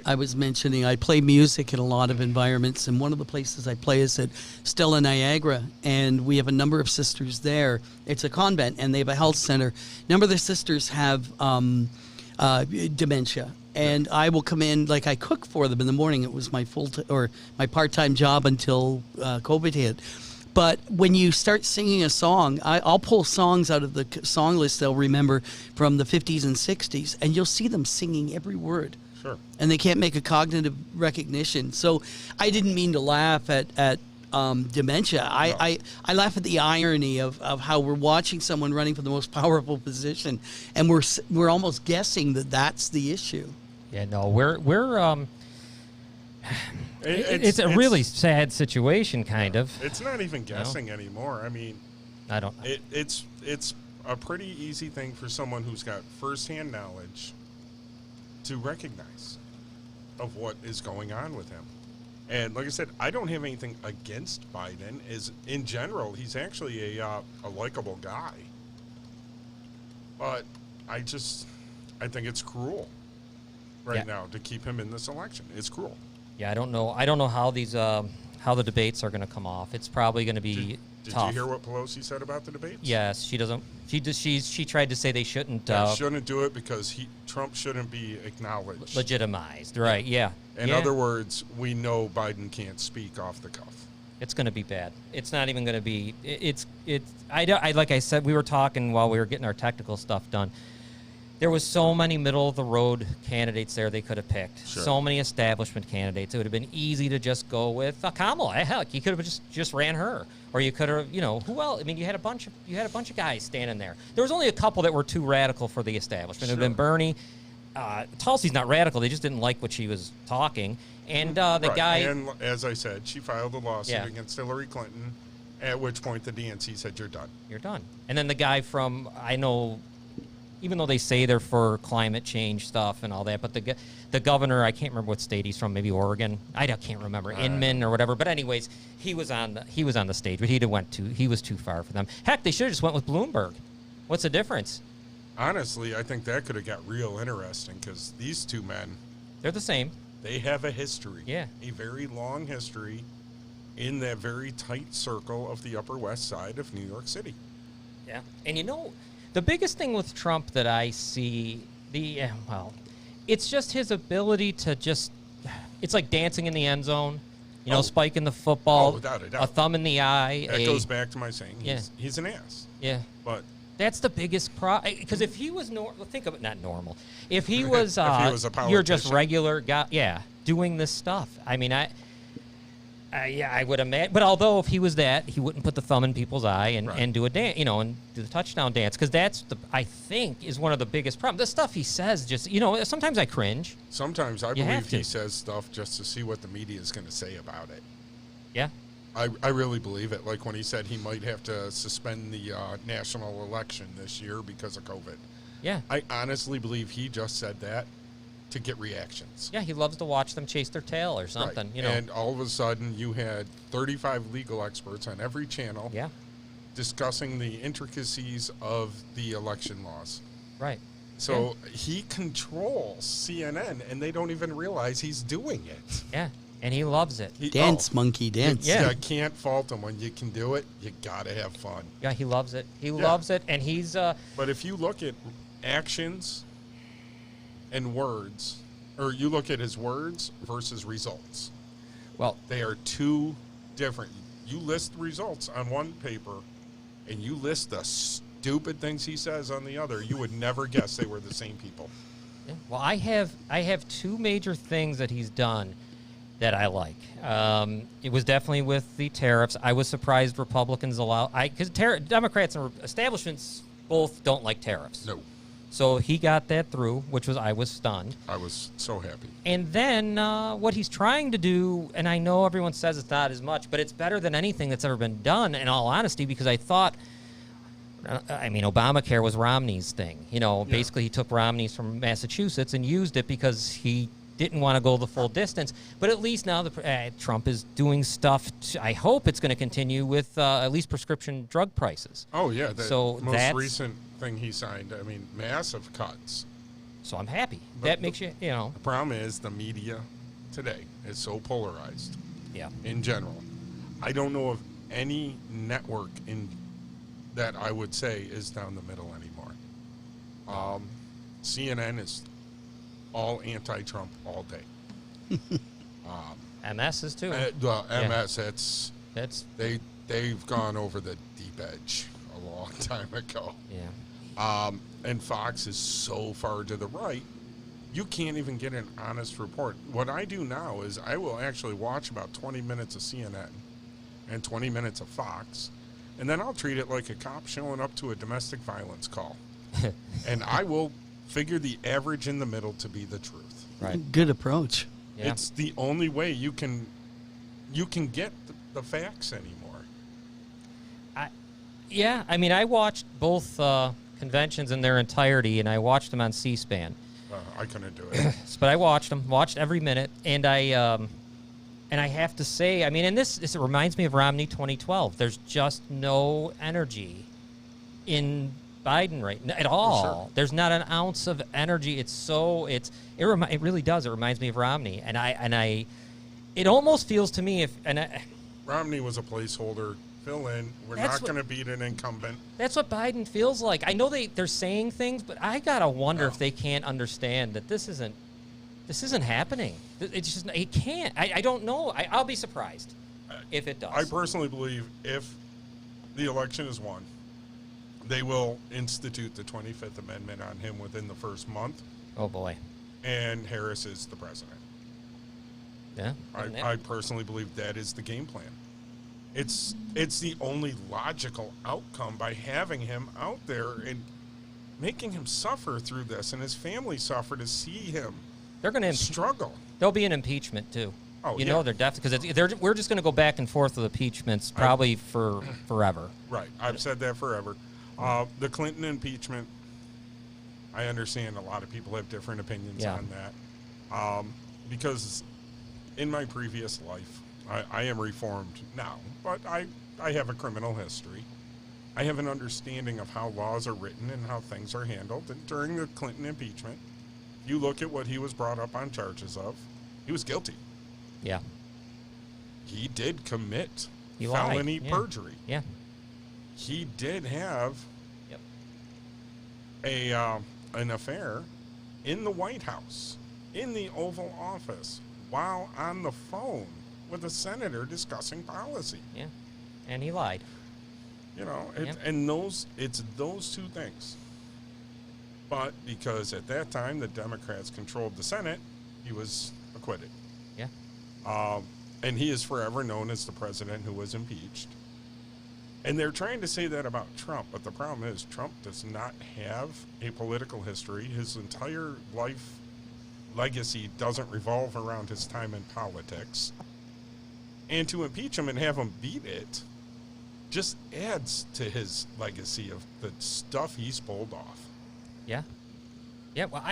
I was mentioning I play music in a lot of environments, and one of the places I play is at Stella Niagara, and we have a number of sisters there. It's a convent, and they have a health center. A number of the sisters have dementia, and I will come in, like I cook for them in the morning. It was my my part-time job until COVID hit. But when you start singing a song, I'll pull songs out of the song list they'll remember from the 50s and 60s, and you'll see them singing every word. Sure. And they can't make a cognitive recognition. So I didn't mean to laugh at dementia. No. I laugh at the irony of how we're watching someone running for the most powerful position, and we're almost guessing that that's the issue. Yeah, no, we're it's a really sad situation, kind of. It's not even guessing anymore. I mean, I don't. It's a pretty easy thing for someone who's got firsthand knowledge to recognize of what is going on with him. And like I said, I don't have anything against Biden. In general, he's actually a likable guy. But I think it's cruel right now to keep him in this election. It's cruel. Yeah, I don't know how these how the debates are going to come off. It's probably going to be tough. Did you hear what Pelosi said about the debates? Yes, she doesn't. She tried to say they shouldn't. Shouldn't do it because Trump shouldn't be acknowledged, legitimized. Right? Yeah. In other words, we know Biden can't speak off the cuff. It's going to be bad. It's not even going to be. Like I said, we were talking while we were getting our technical stuff done. There was so many middle-of-the-road candidates there they could have picked. Sure. So many establishment candidates. It would have been easy to just go with Kamala. Heck, you could have just ran her, or you could have, who else? I mean, you had a bunch of guys standing there. There was only a couple that were too radical for the establishment. It would have been Bernie. Tulsi's not radical. They just didn't like what she was talking. And the guy. And as I said, she filed a lawsuit against Hillary Clinton. At which point the DNC said, "You're done. You're done." And then the guy from even though they say they're for climate change stuff and all that, but the governor, I can't remember what state he's from, maybe Oregon. I can't remember, Inman or whatever. But anyways, he was on the stage, but he was too far for them. Heck, they should have just went with Bloomberg. What's the difference? Honestly, I think that could have got real interesting because these two men, they're the same. They have a history. Yeah. A very long history in that very tight circle of the Upper West Side of New York City. Yeah. And the biggest thing with Trump that I see, it's just his ability to it's like dancing in the end zone, spiking the football, without a doubt. A thumb in the eye. That goes back to my saying, he's an ass. Yeah. But that's the biggest problem. Because if he was think of it, not normal. If he was, if he was a politician. You're just regular guy, doing this stuff. I mean, I would imagine. But although if he was that, he wouldn't put the thumb in people's eye and do a dance, and do the touchdown dance, because that's I think is one of the biggest problems. The stuff he says, just sometimes I cringe. Sometimes I believe he says stuff just to see what the media is going to say about it. Yeah. I really believe it. Like when he said he might have to suspend the national election this year because of COVID. Yeah. I honestly believe he just said that to get reactions. Yeah, he loves to watch them chase their tail or something, Right. And all of a sudden you had 35 legal experts on every channel discussing the intricacies of the election laws. Right. So he controls CNN, and they don't even realize he's doing it. Yeah, and he loves it. Monkey, dance. Yeah. You can't fault him. When you can do it, you got to have fun. Yeah, he loves it. He loves it, and he's... But if you look at actions and words, or you look at his words versus results, well, they are two different. You list the results on one paper, and you list the stupid things he says on the other. You would never guess they were the same people. Yeah. Well, I have two major things that he's done that I like. It was definitely with the tariffs. I was surprised Republicans because Democrats and establishments both don't like tariffs. No. So he got that through, I was stunned. I was so happy. And then what he's trying to do, and I know everyone says it's not as much, but it's better than anything that's ever been done, in all honesty, because I thought, Obamacare was Romney's thing. Basically he took Romney's from Massachusetts and used it because he didn't want to go the full distance. But at least now Trump is doing stuff. I hope it's going to continue with at least prescription drug prices. Oh, yeah. So most recent thing he signed, massive cuts So I'm happy. But That makes you know. The problem is the media today is so polarized Yeah. in general. I don't know of any network that I would say is down the middle anymore. CNN is all anti-Trump all day. MS is too. The Yeah. MS, That's they've gone over the deep edge a long time ago. yeah. And Fox is so far to the right, you can't even get an honest report. What I do now is I will actually watch about 20 minutes of CNN and 20 minutes of Fox, and then I'll treat it like a cop showing up to a domestic violence call. And I will figure the average in the middle to be the truth. Right. Good approach. Yeah. It's the only way you can get the facts anymore. Yeah, I mean, I watched both conventions in their entirety, and I watched them on C-SPAN. I couldn't do it. But I watched them, watched every minute, and I have to say, I mean, and this reminds me of Romney 2012. There's just no energy in Biden right now at all. Sure. There's not an ounce of energy. It really does. It reminds me of Romney, and I it almost feels to me Romney was a placeholder. Fill in. We're That's not what- going to beat an incumbent. That's what Biden feels like. I know they're saying things, but I gotta wonder if they can't understand that this isn't happening. It's just it can't. I don't know. I'll be surprised if it does. I personally believe if the election is won, they will institute the 25th Amendment on him within the first month, oh boy. and Harris is the president. Yeah. I personally believe that is the game plan. It's the only logical outcome by having him out there and making him suffer through this, and his family suffer to see him They're gonna struggle. There'll be an impeachment too. Oh, you yeah. know they're definitely because we're just going to go back and forth with impeachments probably for forever. Right. I've said that forever. The Clinton impeachment, I understand a lot of people have different opinions Yeah. on that. Because in my previous life, I am reformed now, but I have a criminal history. I have an understanding of how laws are written and how things are handled. And during the Clinton impeachment, you look at what he was brought up on charges of, he was guilty. Yeah. He did commit He lied. felony Yeah. perjury. Yeah. He did have Yep. an affair in the White House, in the Oval Office, while on the phone with a senator discussing policy. Yeah. And he lied. You know, Yep. and it's those two things. But because at that time the Democrats controlled the Senate, he was acquitted. Yeah. And he is forever known as the president who was impeached. And they're trying to say that about Trump, but the problem is Trump does not have a political history. His entire life legacy doesn't revolve around his time in politics. And to impeach him and have him beat it just adds to his legacy of the stuff he's pulled off. Yeah. Yeah. Well,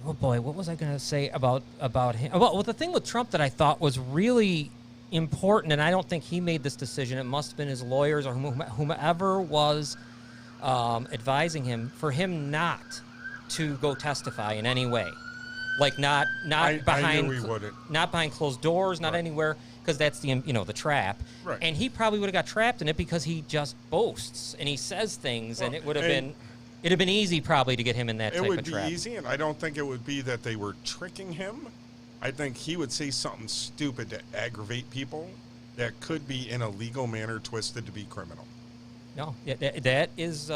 oh boy, what was I going to say about him? Well, the thing with Trump that I thought was really important, and I don't think he made this decision. It must have been his lawyers or whomever was advising him for him not to go testify in any way, like not behind knew he wouldn't. not behind closed doors, not Right. anywhere, because that's the trap. Right. And he probably would have got trapped in it because he just boasts and he says things, and Well, it would have and- been. It'd have been easy probably to get him in that It type would of be trap. easy, and I don't think it would be that they were tricking him. I think he would say something stupid to aggravate people that could be in a legal manner twisted to be criminal. No, that is.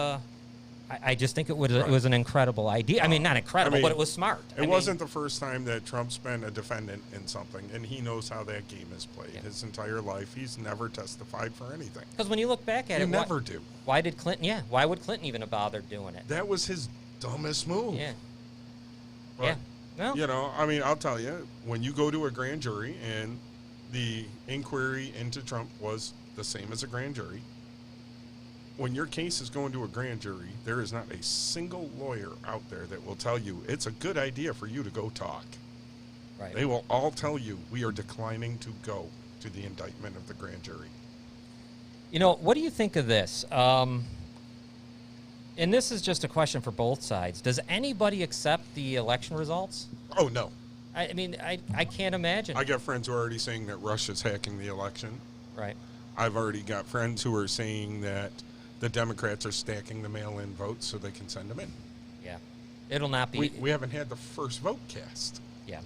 I just think it was Right. it was an incredible idea. I mean, not incredible, I mean, but it was smart. It wasn't the first time that Trump's been a defendant in something, and he knows how that game is played. Yeah. His entire life, he's never testified for anything. Because when you look back at You it, never do. Why did Clinton? Yeah, why would Clinton even have bothered doing it? That was his dumbest move. Yeah, But, yeah. Well, You know, I mean, I'll tell you, when you go to a grand jury and the inquiry into Trump was the same as a grand jury, when your case is going to a grand jury, there is not a single lawyer out there that will tell you it's a good idea for you to go talk. right. They will all tell you we are declining to go to the indictment of the grand jury. What do you think of this? And this is just a question for both sides. Does anybody accept the election results? Oh, no. I mean, I can't imagine. I got friends who are already saying that Russia's hacking the election. Right. I've already got friends who are saying that the Democrats are stacking the mail-in votes so they can send them in. Yeah. It'll not be. We haven't had the first vote cast. Yeah.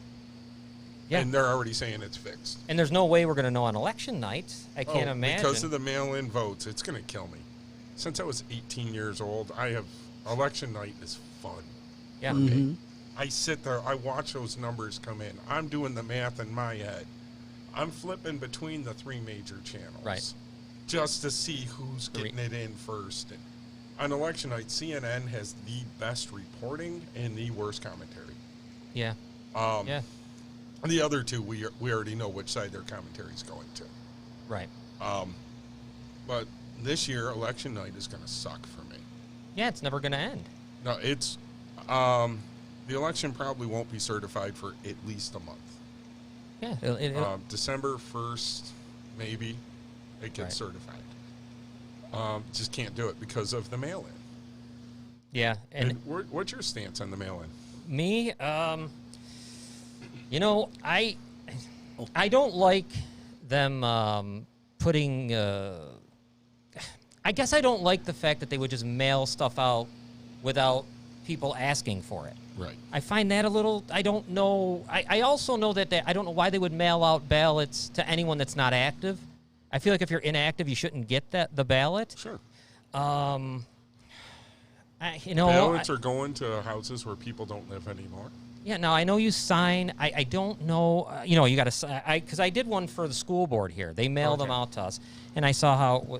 Yeah. And they're already saying it's fixed. And there's no way we're going to know on election night. I can't imagine. Because of the mail-in votes, it's going to kill me. Since I was 18 years old, election night is fun. Yeah. Mm-hmm. I sit there, I watch those numbers come in. I'm doing the math in my head. I'm flipping between the 3 major channels. Right. Just to see who's getting it in first. And on election night, CNN has the best reporting and the worst commentary. Yeah. Yeah. The other two, we already know which side their commentary is going to. Right. But this year, election night is going to suck for me. Yeah, it's never going to end. No, it's the election probably won't be certified for at least a month. Yeah. December 1st, maybe it gets certified. Just can't do it because of the mail-in. Yeah. And what's your stance on the mail-in? Me, you know, I don't like them putting. I guess I don't like the fact that they would just mail stuff out without people asking for it. Right. I find that a little. I don't know. I also know that I don't know why they would mail out ballots to anyone that's not active. I feel like if you're inactive, you shouldn't get the ballot. Sure. Ballots are going to houses where people don't live anymore. Yeah, now I know you sign. I don't know. You got to. Because I did one for the school board here. They mailed them out to us, and I saw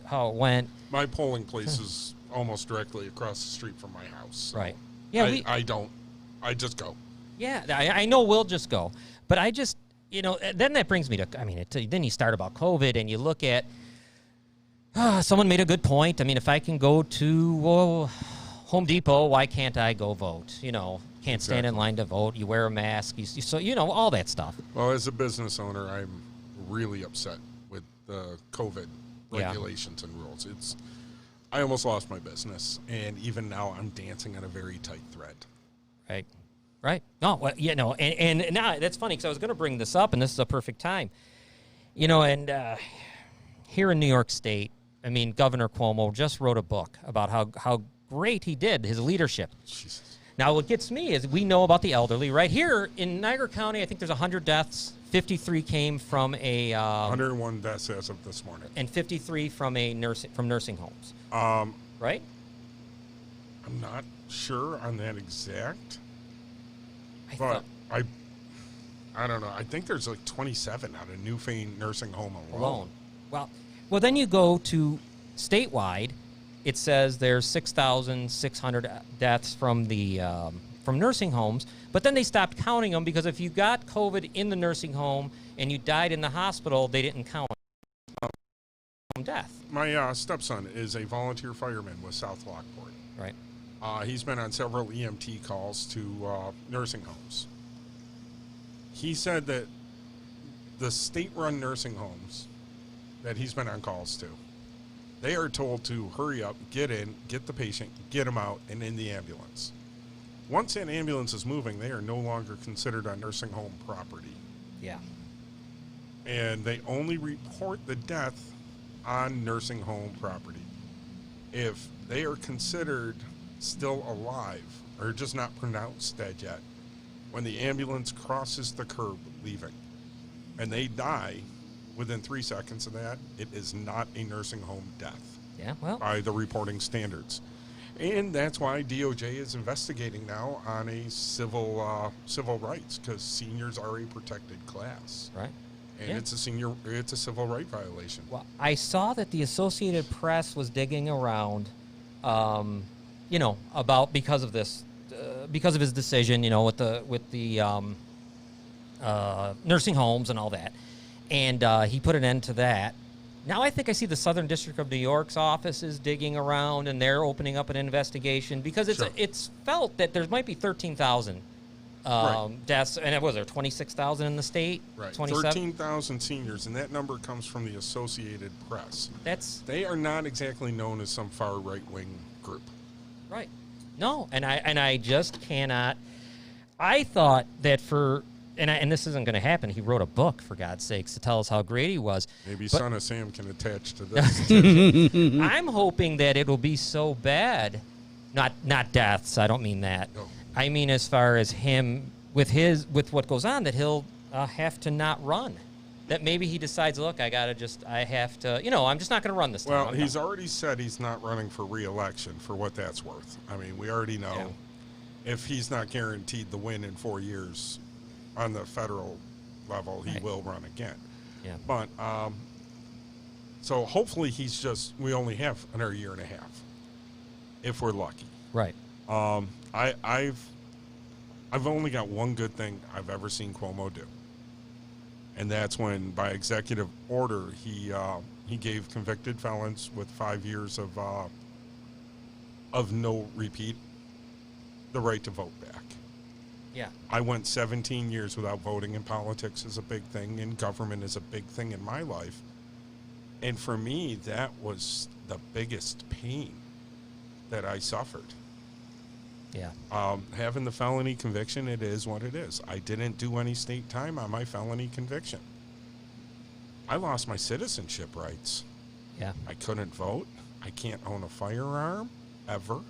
how it went. My polling place is almost directly across the street from my house. So right. Yeah. I don't. I just go. Yeah, I know we'll just go, but I just then that brings me to. I mean, then you start about COVID, and you look at. Someone made a good point. I mean, if I can go to Home Depot, why can't I go vote? Can't stand in line to vote. You wear a mask. So all that stuff. Well, as a business owner, I'm really upset with the COVID regulations and rules. I almost lost my business, and even now I'm dancing on a very tight thread. Right. No, well, and now that's funny because I was going to bring this up, and this is a perfect time. And here in New York State, I mean, Governor Cuomo just wrote a book about how great he did, his leadership. Jesus. Now, what gets me is we know about the elderly. Right here in Niagara County, I think there's 100 deaths. 53 came from 101 deaths as of this morning. And 53 from nursing homes. Right? I'm not sure on that exact. I don't know. I think there's like 27 out of Newfane nursing home alone. Well, then you go to statewide. It says there's 6,600 deaths from from nursing homes, but then they stopped counting them because if you got COVID in the nursing home and you died in the hospital, they didn't count death. My stepson is a volunteer fireman with South Lockport. Right. He's been on several EMT calls to nursing homes. He said that the state-run nursing homes that he's been on calls to, they are told to hurry up, get in, get the patient, get him out, and in the ambulance. Once an ambulance is moving, they are no longer considered a nursing home property. Yeah. And they only report the death on nursing home property. If they are considered still alive, or just not pronounced dead yet, when the ambulance crosses the curb leaving, and they die, within 3 seconds of that, it is not a nursing home death. Yeah, well. By the reporting standards. And that's why DOJ is investigating now on a civil rights, because seniors are a protected class. Right. And it's a civil right violation. Well, I saw that the Associated Press was digging around, about because of this, because of his decision, with the nursing homes and all that. And he put an end to that. Now I think I see the Southern District of New York's office is digging around, and they're opening up an investigation because it's felt that there might be 13,000 deaths, and was there 26,000 in the state? Right, 13,000 seniors, and that number comes from the Associated Press. They are not exactly known as some far right-wing group. Right. No, and I just cannot. I thought that and this isn't going to happen. He wrote a book, for God's sakes, to tell us how great he was. Maybe But Son of Sam can attach to this. I'm hoping that it'll be so bad, not deaths. I don't mean that. No. I mean as far as him with what goes on, that he'll have to not run. That maybe he decides, look, I have to, I'm just not going to run this time. Well, I'm he's done. already said he's not running for re-election, for what that's worth. I mean, we already know if he's not guaranteed the win in 4 years on the federal level, he will run again. Yeah. But, so hopefully we only have another year and a half, if we're lucky. Right. I've only got one good thing I've ever seen Cuomo do. And that's when, by executive order, he gave convicted felons with 5 years of no repeat the right to vote back. Yeah. I went 17 years without voting, and politics is a big thing, and government is a big thing in my life. And for me, that was the biggest pain that I suffered. Yeah. Having the felony conviction, it is what it is. I didn't do any state time on my felony conviction. I lost my citizenship rights. Yeah. I couldn't vote. I can't own a firearm ever.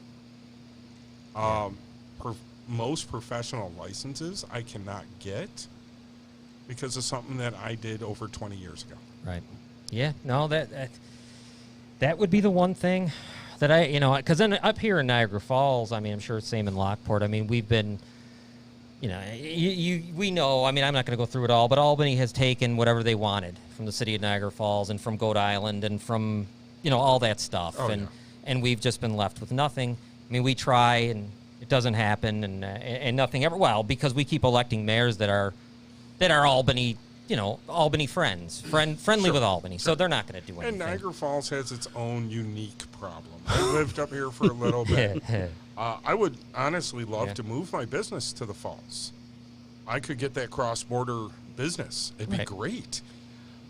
Most professional licenses I cannot get because of something that I did over 20 years ago. Right. Yeah. No, that would be the one thing that because then up here in Niagara Falls, I mean, I'm sure it's same in Lockport. I mean, we've been, we know. I mean, I'm not going to go through it all, but Albany has taken whatever they wanted from the city of Niagara Falls and from Goat Island and from, all that stuff, and we've just been left with nothing. I mean, we try and it doesn't happen, and nothing ever. Well, because we keep electing mayors that are Albany. Albany friendly with Albany, so they're not going to do anything. And Niagara Falls has its own unique problem. I lived up here for a little bit. I would honestly love to move my business to the Falls. I could get that cross-border business. It'd be great.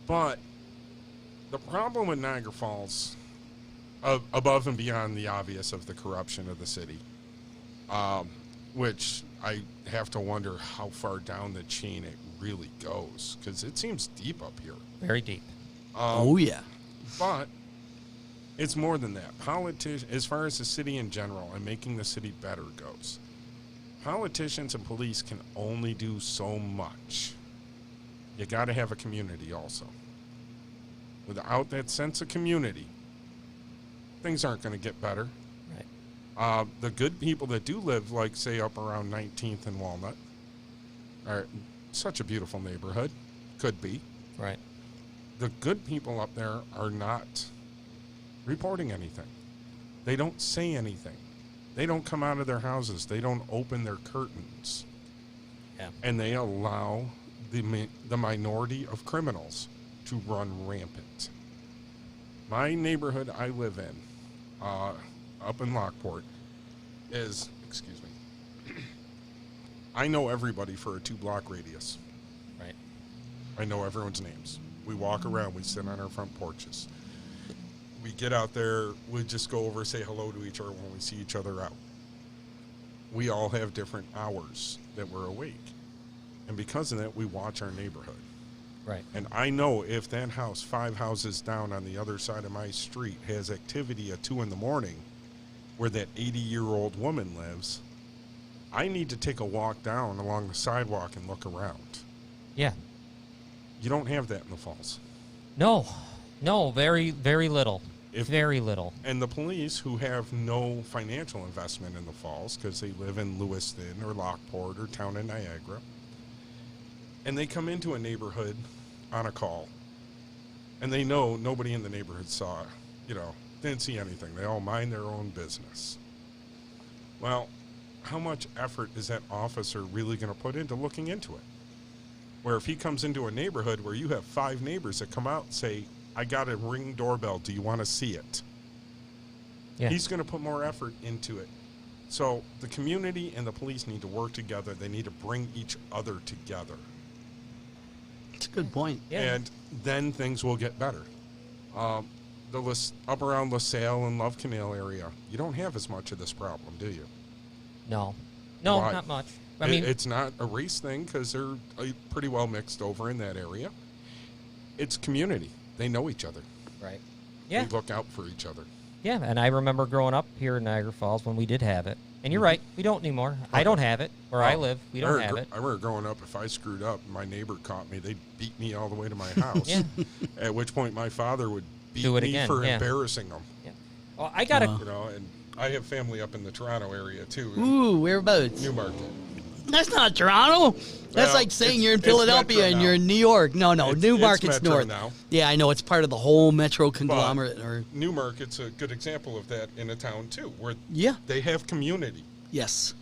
But the problem with Niagara Falls, above and beyond the obvious of the corruption of the city, which I have to wonder how far down the chain it really goes, because it seems deep up here. Very deep. Oh, yeah. But it's more than that. As far as the city in general and making the city better goes, politicians and police can only do so much. You got to have a community also. Without that sense of community, things aren't going to get better. Right. The good people that do live, like, say, up around 19th and Walnut, are such a beautiful neighborhood. Could be. Right. The good people up there are not reporting anything. They don't say anything. They don't come out of their houses. They don't open their curtains. Yeah. And they allow the minority of criminals to run rampant. My neighborhood I live in, up in Lockport, is, I know everybody for a 2-block radius. Right. I know everyone's names. We walk around, we sit on our front porches. We get out there, we just go over, say hello to each other when we see each other out. We all have different hours that we're awake. And because of that, we watch our neighborhood. Right. And I know if that house 5 houses down on the other side of my street has activity at 2 in the morning where that 80-year-old woman lives, I need to take a walk down along the sidewalk and look around. Yeah. You don't have that in the Falls. No, very, very little. Very little. And the police, who have no financial investment in the Falls because they live in Lewiston or Lockport or town in Niagara, and they come into a neighborhood on a call, and they know nobody in the neighborhood saw, didn't see anything. They all mind their own business. Well, how much effort is that officer really going to put into looking into it? Where if he comes into a neighborhood where you have 5 neighbors that come out and say, I got a Ring doorbell, do you want to see it? Yeah. He's going to put more effort into it. So the community and the police need to work together. They need to bring each other together. That's a good point. Yeah. And then things will get better. up around LaSalle and Love Canal area, you don't have as much of this problem, do you? No, Why? not much. I mean, It's not a race thing because they're pretty well mixed over in that area. It's community. They know each other. right? Yeah, They look out for each other. yeah. And I remember growing up here in Niagara Falls when we did have it. And you're right, we don't anymore. I don't have it where I live. We don't have it. I remember growing up, if I screwed up, my neighbor caught me, they'd beat me all the way to my house. Yeah. At which point my father would beat Do it me again, for yeah. embarrassing them. Yeah. Well, I got to. You know, and I have family up in the Toronto area too. Ooh, whereabouts? Newmarket. That's not Toronto. That's Well, like saying you're in it's Philadelphia Metro and now. you're in New York. No, It's Newmarket's Metro north. now. Yeah, I know. It's part of the whole metro conglomerate. Or Newmarket's a good example of that in a town too, where yeah, they have community. yes.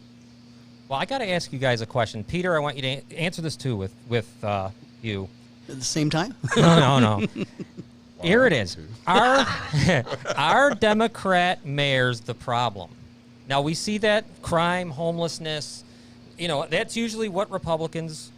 Well, I got to ask you guys a question, Peter. I want you to answer this too with you. At the same time. No. Here it is. Are Democrat mayors the problem? Now we see that crime, homelessness. You know, that's usually what Republicans.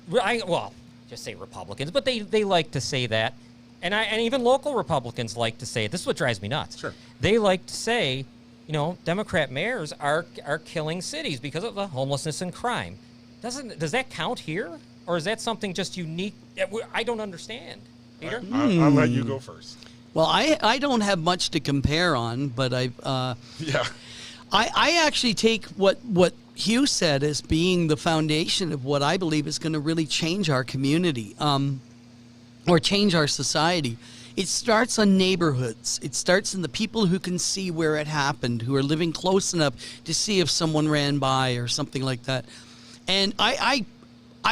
Just say Republicans, but they like to say that, and even local Republicans like to say it. This is what drives me nuts. Sure. They like to say, you know, Democrat mayors are killing cities because of the homelessness and crime. Does that count here, or is that something just unique? I don't understand. Peter? I'll let you go first. Well, I don't have much to compare on, but Yeah. I actually take what Hugh said as being the foundation of what I believe is going to really change our community, or change our society. It starts on neighborhoods. It starts in the people who can see where it happened, who are living close enough to see if someone ran by or something like that. And I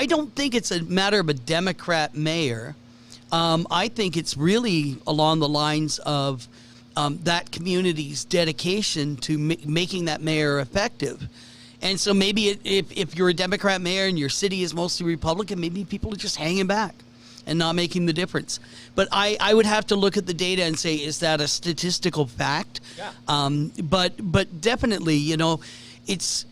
don't think it's a matter of a Democrat mayor. I think it's really along the lines of that community's dedication to making that mayor effective. And so maybe if you're a Democrat mayor and your city is mostly Republican, maybe people are just hanging back and not making the difference. But I would have to look at the data and say, is that a statistical fact? Yeah. But definitely, you know, it's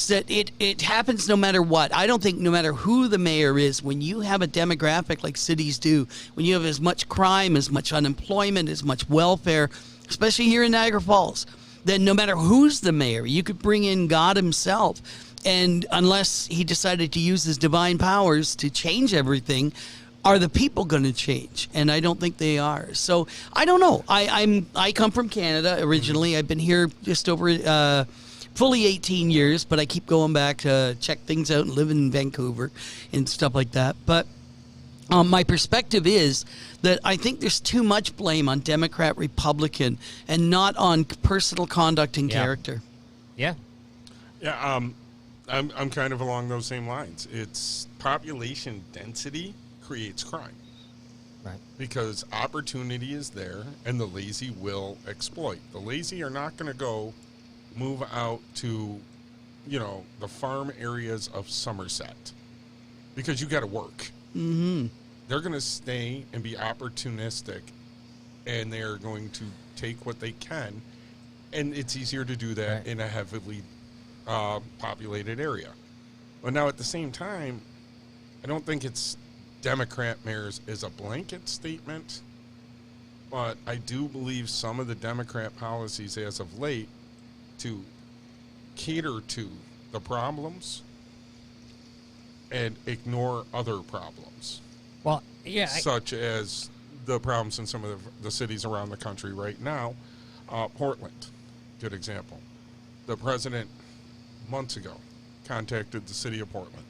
that it happens no matter what. I don't think no matter who the mayor is, when you have a demographic like cities do, when you have as much crime, as much unemployment, as much welfare, especially here in Niagara Falls, then no matter who's the mayor, you could bring in God himself. And unless he decided to use his divine powers to change everything, are the people going to change? And I don't think they are. So I don't know. I come from Canada originally. I've been here just over fully 18 years, but I keep going back to check things out and live in Vancouver and stuff like that. But my perspective is that I think there's too much blame on Democrat, Republican, and not on personal conduct and character. Yeah. Yeah, I'm kind of along those same lines. It's population density creates crime. Right. Because opportunity is there, and the lazy will exploit. The lazy are not going to go move out to, you know, the farm areas of Somerset because you got to work. Mm-hmm. They're going to stay and be opportunistic, and they're going to take what they can, and it's easier to do that in a heavily populated area. But now at the same time, I don't think it's Democrat mayors is a blanket statement, but I do believe some of the Democrat policies as of late to cater to the problems and ignore other problems. Well, yeah. Such as the problems in some of the cities around the country right now. Portland, good example. The president, months ago, contacted the city of Portland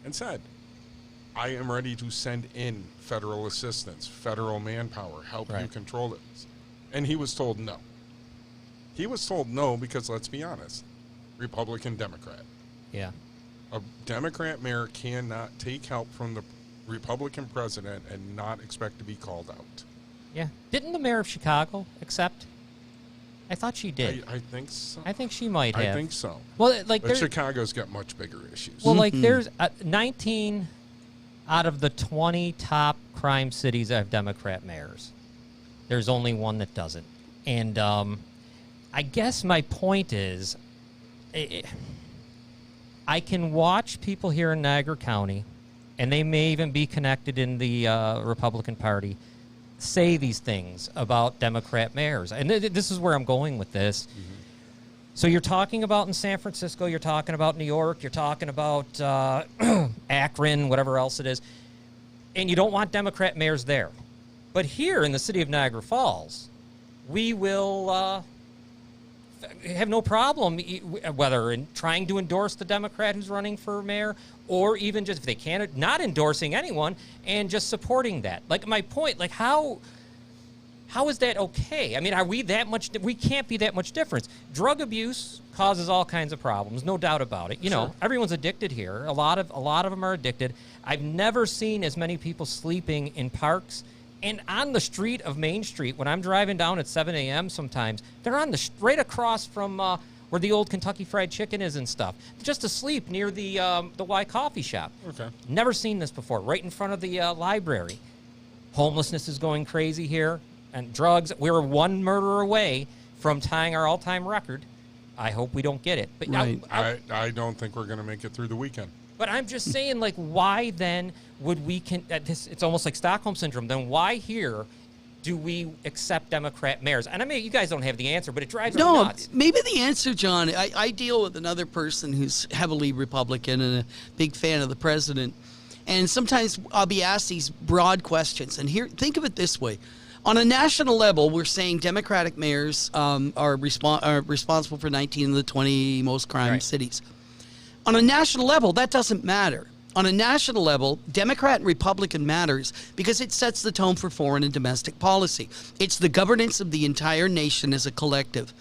and said, I am ready to send in federal assistance, federal manpower, help you control this. And he was told no. He was told no because, let's be honest, Republican, Democrat. Yeah. A Democrat mayor cannot take help from the Republican president and not expect to be called out. Yeah. Didn't the mayor of Chicago accept? I thought she did. I think so. I think she might have. I think so. Well, like But Chicago's got much bigger issues. Well, like there's 19 out of the 20 top crime cities that have Democrat mayors. There's only one that doesn't. And I guess my point is I can watch people here in Niagara County, and they may even be connected in the Republican Party, say these things about Democrat mayors. And this is where I'm going with this. So you're talking about in San Francisco, you're talking about New York, you're talking about Akron, whatever else it is, and you don't want Democrat mayors there. But here in the city of Niagara Falls, we will have no problem, whether in trying to endorse the Democrat who's running for mayor, or even just if they can't, not endorsing anyone and just supporting that. Like my point, like how is that okay? I mean, are we that much? We can't be that much difference. Drug abuse causes all kinds of problems, no doubt about it. You know, everyone's addicted here. A lot of them are addicted. I've never seen as many people sleeping in parks and on the street of Main Street. When I'm driving down at 7 a.m. sometimes, they're on the right across from where the old Kentucky Fried Chicken is and stuff, just asleep near the Y Coffee Shop. Okay. Never seen this before. Right in front of the library. Homelessness is going crazy here, and drugs. We're one murder away from tying our all-time record. I hope we don't get it. But Right. I don't think we're going to make it through the weekend. But I'm just saying, like, why then would we? It's almost like Stockholm syndrome. Then why here do we accept Democrat mayors? And I mean, you guys don't have the answer, but it drives me nuts. Maybe the answer, John. I deal with another person who's heavily Republican and a big fan of the president, and sometimes I'll be asked these broad questions. And here, think of it this way: on a national level, we're saying Democratic mayors are responsible for 19 of the 20 most crime cities. On a national level, that doesn't matter. On a national level, Democrat and Republican matters because it sets the tone for foreign and domestic policy. It's the governance of the entire nation as a collective.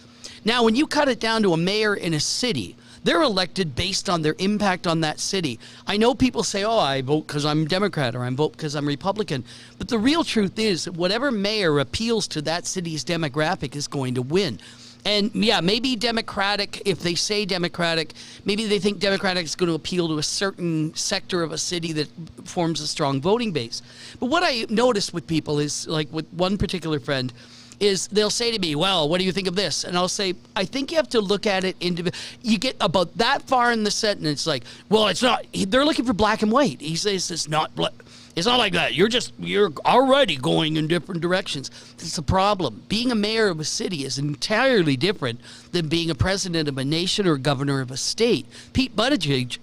Now, when you cut it down to a mayor in a city, they're elected based on their impact on that city. I know people say, oh, I vote because I'm Democrat or I vote because I'm Republican. But the real truth is that whatever mayor appeals to that city's demographic is going to win. And yeah, maybe Democratic, if they say Democratic, maybe they think Democratic is going to appeal to a certain sector of a city that forms a strong voting base. But what I noticed with people is, like with one particular friend, is they'll say to me, well, what do you think of this? And I'll say, I think you have to look at it individually. You get about that far in the sentence, like, well, it's not, they're looking for black and white. He says it's not black. It's not like that. You're already going in different directions. It's a problem. Being a mayor of a city is entirely different than being a president of a nation or a governor of a state. Pete Buttigieg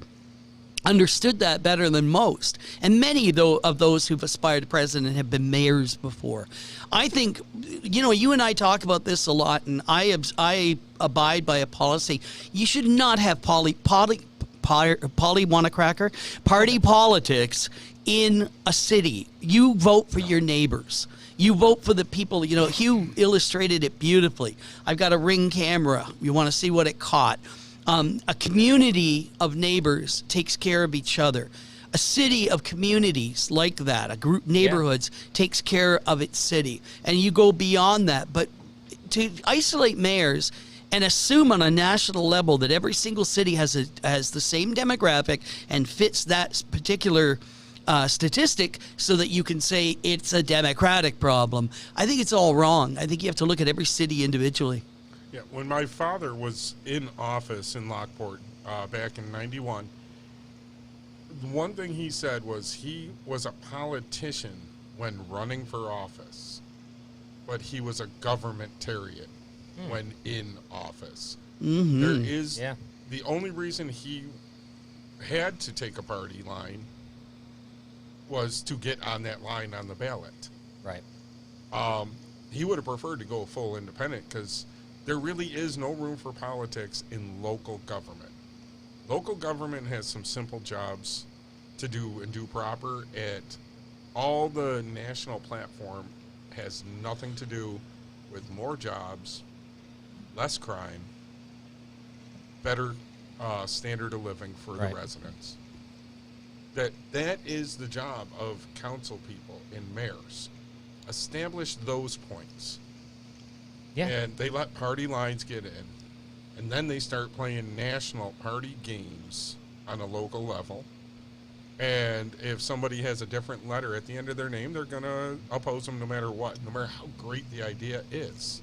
understood that better than most. And many, though, of those who've aspired to president have been mayors before. I think, you know, you and I talk about this a lot, and I abide by a policy. You should not have party politics in a city. You vote for your neighbors. You vote for the people. You know, Hugh illustrated it beautifully. I've got a Ring camera. You want to see what it caught. A community of neighbors takes care of each other. A city of communities like that, a group neighborhoods takes care of its city. And you go beyond that. But to isolate mayors and assume on a national level that every single city has the same demographic and fits that particular statistic so that you can say it's a Democratic problem, I think it's all wrong. I think you have to look at every city individually. Yeah, when my father was in office in Lockport back in '91, the one thing he said was he was a politician when running for office, but he was a governmentarian when in office. Mm-hmm. There is the only reason he had to take a party line was to get on that line on the ballot. Right. He would have preferred to go full independent because there really is no room for politics in local government. Local government has some simple jobs to do and do proper. All the national platform has nothing to do with more jobs, less crime, better standard of living for the residents. That is the job of council people and mayors. Establish those points. Yeah. And they let party lines get in. And then they start playing national party games on a local level. And if somebody has a different letter at the end of their name, they're going to oppose them no matter what, no matter how great the idea is.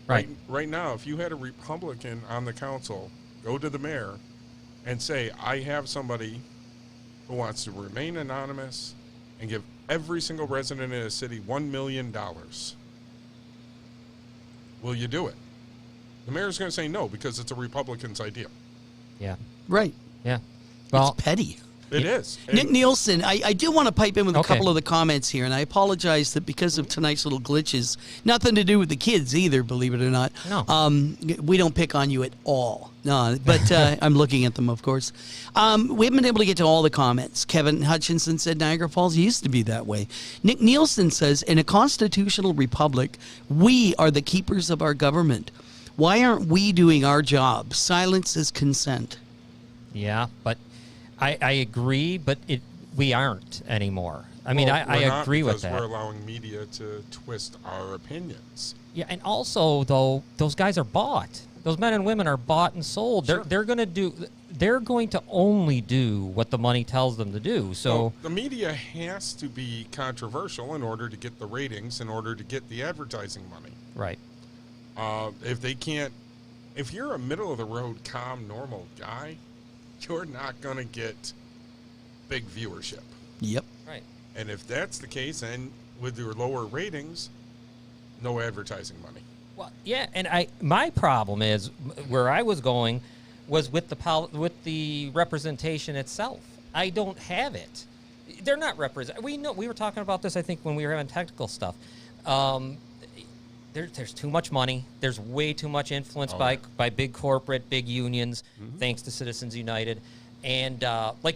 Right now, if you had a Republican on the council go to the mayor and say, I have somebody who wants to remain anonymous and give every single resident in a city $1 million. Will you do it? The mayor's going to say no because it's a Republican's idea. Yeah. Right. Yeah. Well, It's petty. It is. Nick And Nielsen, I do want to pipe in with a Okay. couple of the comments here, and I apologize that because of tonight's little glitches, nothing to do with the kids either, believe it or not. No. We don't pick on you at all. No, but I'm looking at them, of course. We haven't been able to get to all the comments. Kevin Hutchinson said Niagara Falls used to be that way. Nick Nielsen says, in a constitutional republic, we are the keepers of our government. Why aren't we doing our job? Silence is consent. yeah, but I agree, but we aren't anymore. I mean, well, I we're not agree with because that. we're allowing media to twist our opinions. Yeah, and also though, those guys are bought. Those men and women are bought and sold. Sure. They're going to only do what the money tells them to do. So Well, the media has to be controversial in order to get the ratings, in order to get the advertising money. right. If you're a middle of the road, calm, normal guy, you're not going to get big viewership. Yep. Right. And if that's the case, and with your lower ratings, no advertising money. Well, yeah, and my problem is where I was going was with the representation itself. I don't have it. They're not represent. We were talking about this, I think, when we were having technical stuff. There's too much money. There's way too much influence by big corporate, big unions, thanks to Citizens United. And,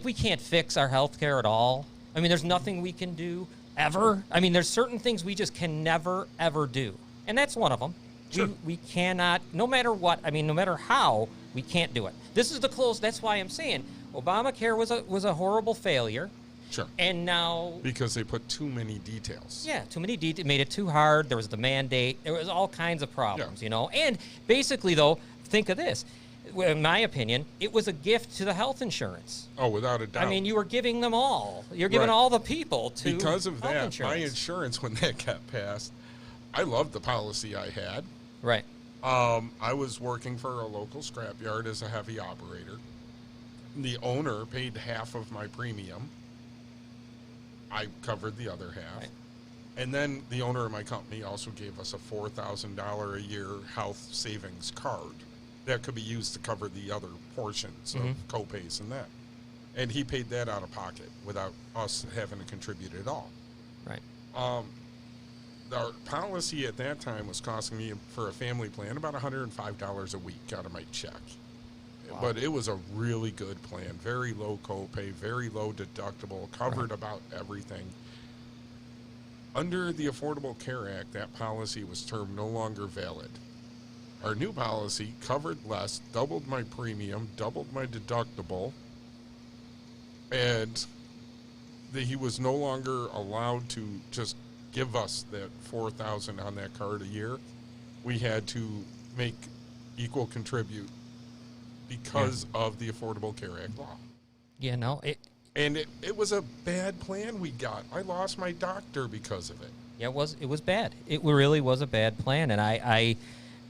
we can't fix our health care at all. I mean, there's nothing we can do ever. I mean, there's certain things we just can never, ever do. And that's one of them. Sure. We cannot, no matter what, I mean, no matter how, we can't do it. This is the close, that's why I'm saying Obamacare was a horrible failure. Sure. And now... Because they put too many details. Yeah, too many details. Made it too hard. There was the mandate. There was all kinds of problems, And basically, though, think of this. In my opinion, it was a gift to the health insurance. Oh, without a doubt. I mean, you were giving them all. You're giving Right. all the people to because of health that, insurance. my insurance, when that got passed, I loved the policy I had. Right. I was working for a local scrapyard as a heavy operator. The owner paid half of my premium. I covered the other half. Right. And then the owner of my company also gave us a $4,000 a year health savings card that could be used to cover the other portions of copays and that. And he paid that out of pocket without us having to contribute at all. Right. Our policy at that time was costing me, for a family plan, about $105 a week out of my check. Wow. But it was a really good plan, very low copay, very low deductible, covered about everything. Under the Affordable Care Act, that policy was termed no longer valid. Our new policy covered less, doubled my premium, doubled my deductible, and he was no longer allowed to just give us that $4,000 on that card a year. We had to make equal contribute because of the Affordable Care Act law. Yeah, no, it was a bad plan we got. I lost my doctor because of it. Yeah, it was bad. It really was a bad plan, and I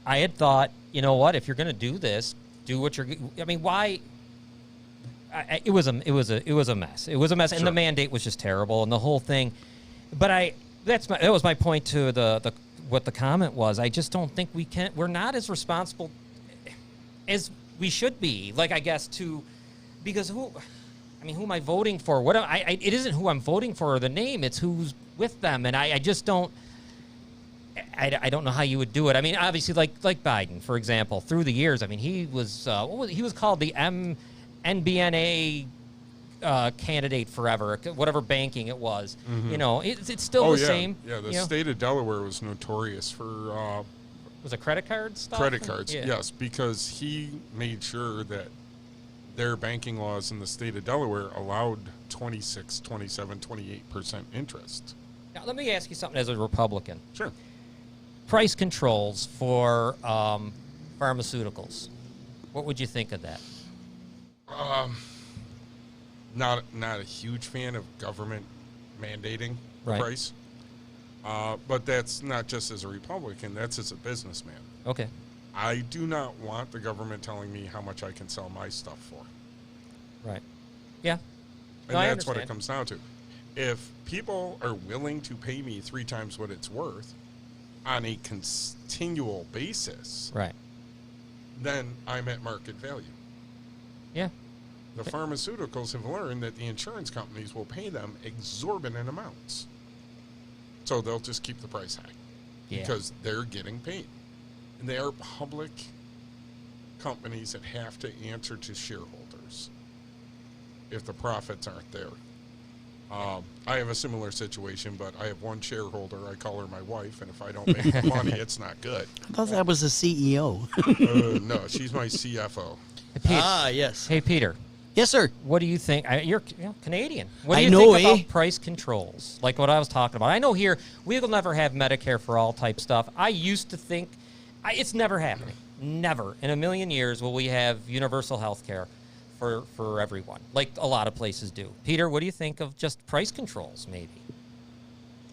had thought, you know what? If you're going to do this, do what you're. I mean, why? It was a mess. It was a mess, and Sure. the mandate was just terrible, and the whole thing. But that was my point to the what the comment was. I just don't think we're not as responsible as we should be. Like, I guess because who am I voting for? It isn't who I'm voting for or the name. It's who's with them, and I just don't. I don't know how you would do it. I mean, obviously, like Biden, for example, through the years, I mean, he was called the NBNA candidate forever, whatever banking it was. It's still the same. Yeah, the state of Delaware was notorious for was it credit card stuff? credit cards. Yeah. Yes, because he made sure that their banking laws in the state of Delaware allowed 26, 27, 28% interest. Now, let me ask you something as a Republican. Sure. Price controls for pharmaceuticals. What would you think of that? Not a huge fan of government mandating the Right. price. But that's not just as a Republican, that's as a businessman. Okay. I do not want the government telling me how much I can sell my stuff for. Right. Yeah. And No, I that's what it understand. comes down to. if people are willing to pay me 3 times what it's worth on a continual basis, Right. then I'm at market value. Yeah. The pharmaceuticals have learned that the insurance companies will pay them exorbitant amounts. So they'll just keep the price high Yeah. because they're getting paid. And they are public companies that have to answer to shareholders if the profits aren't there. I have a similar situation, but I have one shareholder. I call her my wife, and if I don't make the money, it's not good. I thought that was the CEO. No, she's my CFO. Hey, Pete, Yes. hey, Peter, Yes, sir. what do you think? You're Canadian. What do I you know, think eh? about price controls? Like what I was talking about. I know here we will never have Medicare for all type stuff. I used to think it's never happening. Never in a million years will we have universal health care for everyone, like a lot of places do. Peter, what do you think of just price controls, maybe?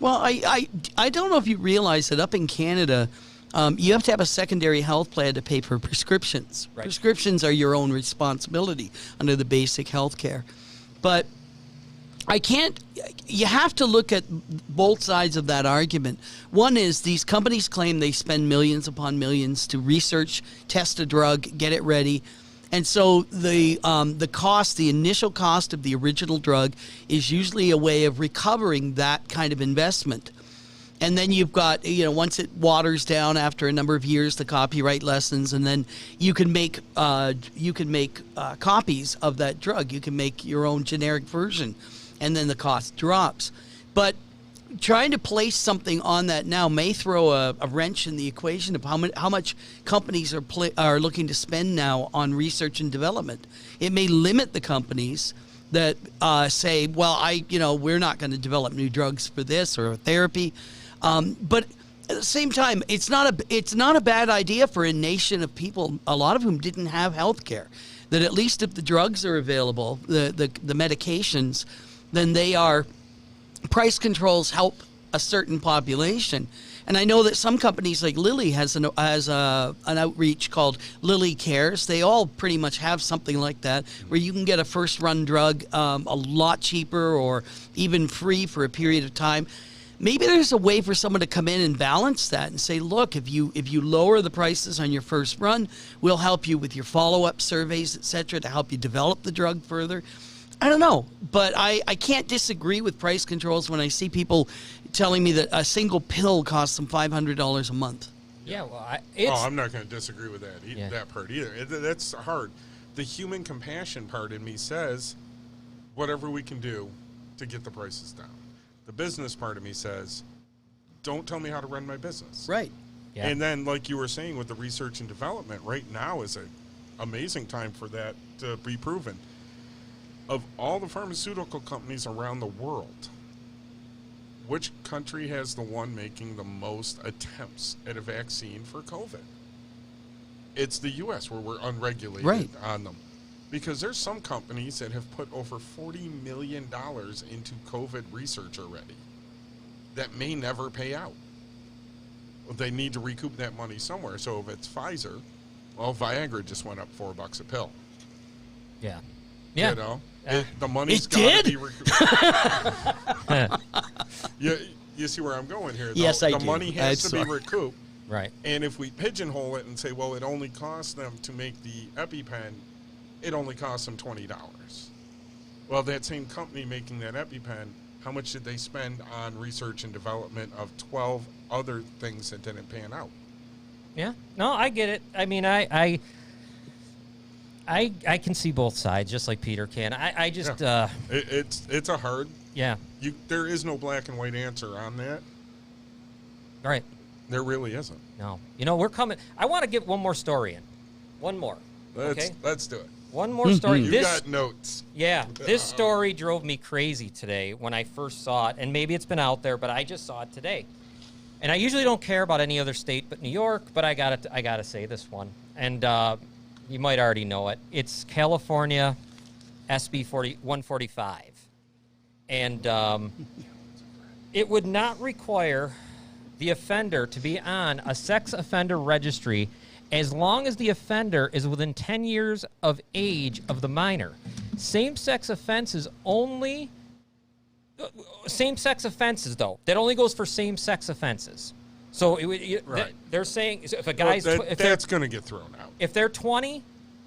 Well, I don't know if you realize that up in Canada, you have to have a secondary health plan to pay for prescriptions. Right. Prescriptions are your own responsibility under the basic health care. But you have to look at both sides of that argument. One is these companies claim they spend millions upon millions to research, test a drug, get it ready. And so the cost, the initial cost of the original drug is usually a way of recovering that kind of investment. And then you've got, once it waters down after a number of years, the copyright lessens, and then you can make copies of that drug. You can make your own generic version, and then the cost drops. But trying to place something on that now may throw a wrench in the equation of how much companies are looking to spend now on research and development. It may limit the companies that say, well, we're not going to develop new drugs for this or therapy. But at the same time, it's not a bad idea for a nation of people, a lot of whom didn't have health care, that at least if the drugs are available, the medications, then they are price controls help a certain population. And I know that some companies like Lilly has an outreach called Lilly Cares. They all pretty much have something like that where you can get a first run drug a lot cheaper or even free for a period of time. Maybe there's a way for someone to come in and balance that and say, look, if you lower the prices on your first run, we'll help you with your follow-up surveys, et cetera, to help you develop the drug further. I don't know, but I can't disagree with price controls when I see people telling me that a single pill costs them $500 a month. Yeah, well, I'm not going to disagree with that that part either. That's hard. The human compassion part in me says whatever we can do to get the prices down. The business part of me says, don't tell me how to run my business. Right. Yeah. And then, like you were saying with the research and development, right now is an amazing time for that to be proven. Of all the pharmaceutical companies around the world, which country has the one making the most attempts at a vaccine for COVID? It's the U.S., where we're unregulated on them. Because there's some companies that have put over $40 million into COVID research already that may never pay out. They need to recoup that money somewhere. So if it's Pfizer, well, Viagra just went up $4 a pill. Yeah. Yeah. You know, the money's It got did? to be recouped. You see where I'm going here? Yes, I do. The do. money has I'm to be sorry. recouped. Right. And if we pigeonhole it and say, well, it only costs them to make the EpiPen, it only costs them $20. Well, that same company making that EpiPen, how much did they spend on research and development of 12 other things that didn't pan out? Yeah. No, I get it. I mean, I can see both sides, just like Peter can. I just It's a hard. yeah. There is no black and white answer on that. All right. There really isn't. No. We're coming. I want to get one more story in. One more. Let's do it. One more story. You got notes. Yeah, this story drove me crazy today when I first saw it, and maybe it's been out there, but I just saw it today. And I usually don't care about any other state but New York, but I gotta say this one. And you might already know it. It's California SB 145. And it would not require the offender to be on a sex offender registry as long as the offender is within 10 years of age of the minor. Same-sex offenses only same-sex offenses, though. That only goes for same-sex offenses. So Right. they're saying if a guy's that's going to get thrown out. if they're 20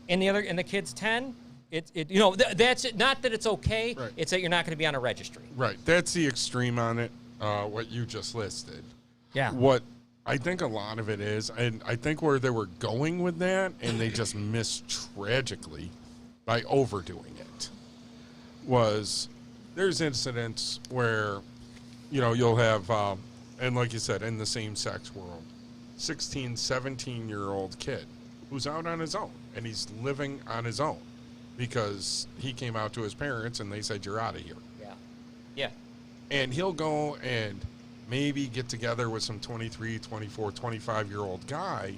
and the kid's 10, that's it. Not that it's okay. Right. It's that you're not going to be on a registry. Right. That's the extreme on it. What you just listed. Yeah. What I think a lot of it is, and I think where they were going with that, and they just missed tragically by overdoing it, was there's incidents where, you'll have, and like you said, in the same-sex world, 16, 17-year-old kid who's out on his own, and he's living on his own because he came out to his parents and they said, you're out of here. Yeah. Yeah. And he'll go and maybe get together with some 23, 24, 25-year-old guy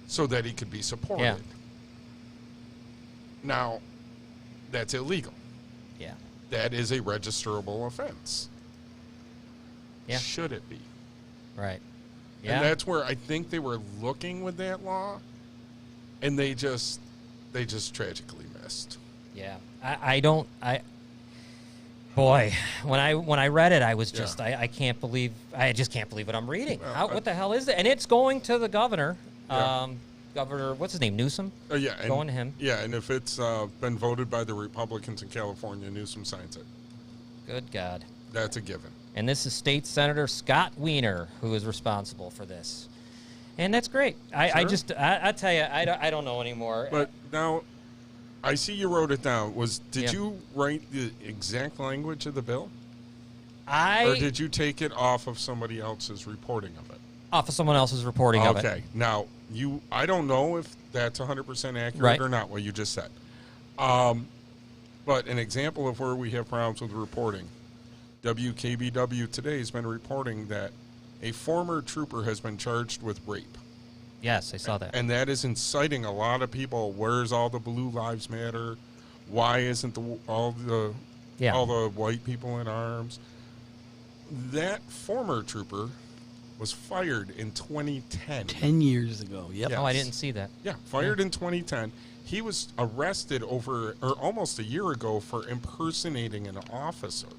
so that he could be supported. Yeah. Now, that's illegal. Yeah. That is a registerable offense. Yeah. Should it be? Right. Yeah. And that's where I think they were looking with that law, and they just tragically missed. Yeah. Boy, when I read it, I was just Yeah. I just can't believe what I'm reading. Well, What the hell is that? And it's going to the governor. Yeah. Governor, what's his name? Newsom? Yeah, and, Going to him. Yeah, and if it's been voted by the Republicans in California, Newsom signs it. Good God. That's a given. And this is State Senator Scott Wiener who is responsible for this. And that's great. I tell you, I don't know anymore. But now, I see you wrote it down. Did Yeah. you write the exact language of the bill? Or I did you take it off of somebody else's reporting of it? off of someone else's reporting of it. Okay. Now, I don't know if that's 100% accurate Right. or not, what you just said. But an example of where we have problems with reporting, WKBW today has been reporting that a former trooper has been charged with rape. Yes, I saw that. And that is inciting a lot of people. Where's all the Blue Lives Matter? Why isn't all the white people in arms? That former trooper was fired in 2010. 10 years ago. Yep. Yeah. Oh, I didn't see that. Yeah, fired in 2010. He was arrested almost a year ago for impersonating an officer.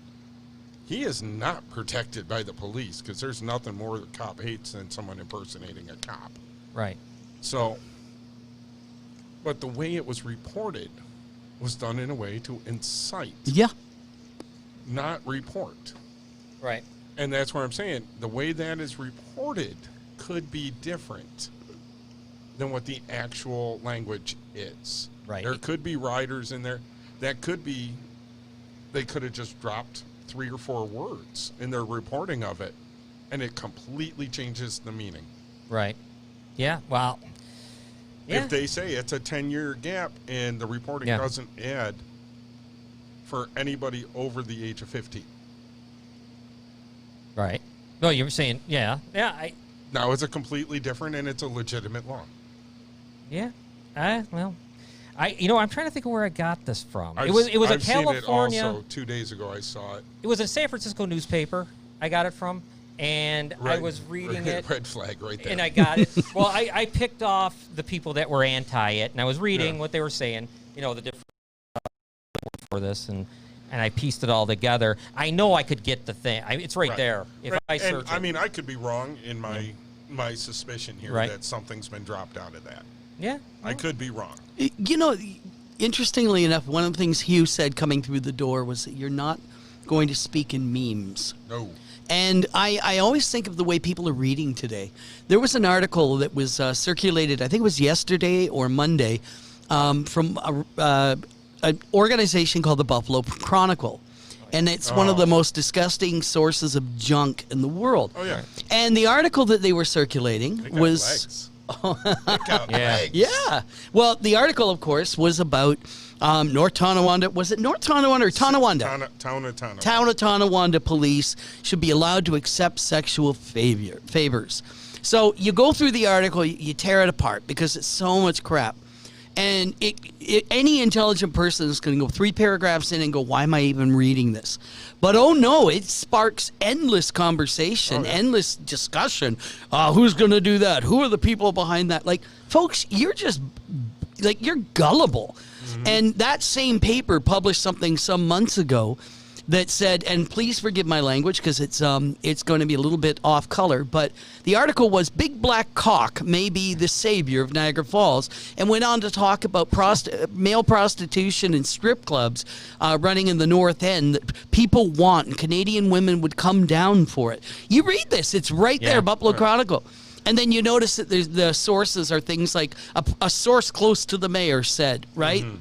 He is not protected by the police because there's nothing more the cop hates than someone impersonating a cop. Right. So, but the way it was reported was done in a way to incite, Yeah. not report. Right. And that's what I'm saying. The way that is reported could be different than what the actual language is. Right. There could be riders in there. That could be, they could have just dropped 3 or 4 words in their reporting of it, and it completely changes the meaning. Right. Yeah. Well. Yeah. If they say it's a 10-year gap and the reporting Yeah. doesn't add for anybody over the age of 15. Right. No, you were saying, yeah. Now it's a completely different and it's a legitimate law. Yeah. Well, I'm trying to think of where I got this from. I've It was a I've seen California. it also 2 days ago. I saw it. It was a San Francisco newspaper. I got it from, and I Right. was reading it. Red flag right there. And I got it. Well, I picked off the people that were anti it, and I was reading Yeah. what they were saying. The different for this, and I pieced it all together. I know I could get the thing. It's right there. If Right. I And, search, I it. mean, I could be wrong in my suspicion here Right. that something's been dropped out of that. Yeah. I could be wrong. Interestingly enough, one of the things Hugh said coming through the door was that you're not going to speak in memes. No. And I always think of the way people are reading today. There was an article that was circulated, I think it was yesterday or Monday, from an organization called the Buffalo Chronicle. And it's one of the most disgusting sources of junk in the world. Oh, yeah. And the article that they were circulating They got was... legs. They got Yeah. legs. Yeah. Well, the article, of course, was about North Tonawanda. Was it North Tonawanda or Tonawanda? Tonawanda. Town of Tonawanda police should be allowed to accept sexual favors. So you go through the article, you tear it apart because it's so much crap. And any intelligent person is going to go 3 paragraphs in and go, why am I even reading this? But oh no, it sparks endless conversation, endless discussion. Who's going to do that? Who are the people behind that? Like, folks, you're just, you're gullible. And that same paper published something some months ago that said, and please forgive my language because it's going to be a little bit off color, but the article was "Big Black Cock May Be the Savior of Niagara Falls," and went on to talk about male prostitution and strip clubs running in the North End that people want, and Canadian women would come down for it. You read this; it's right there, Buffalo Chronicle. And then you notice that the sources are things like a source close to the mayor said, right? Mm-hmm.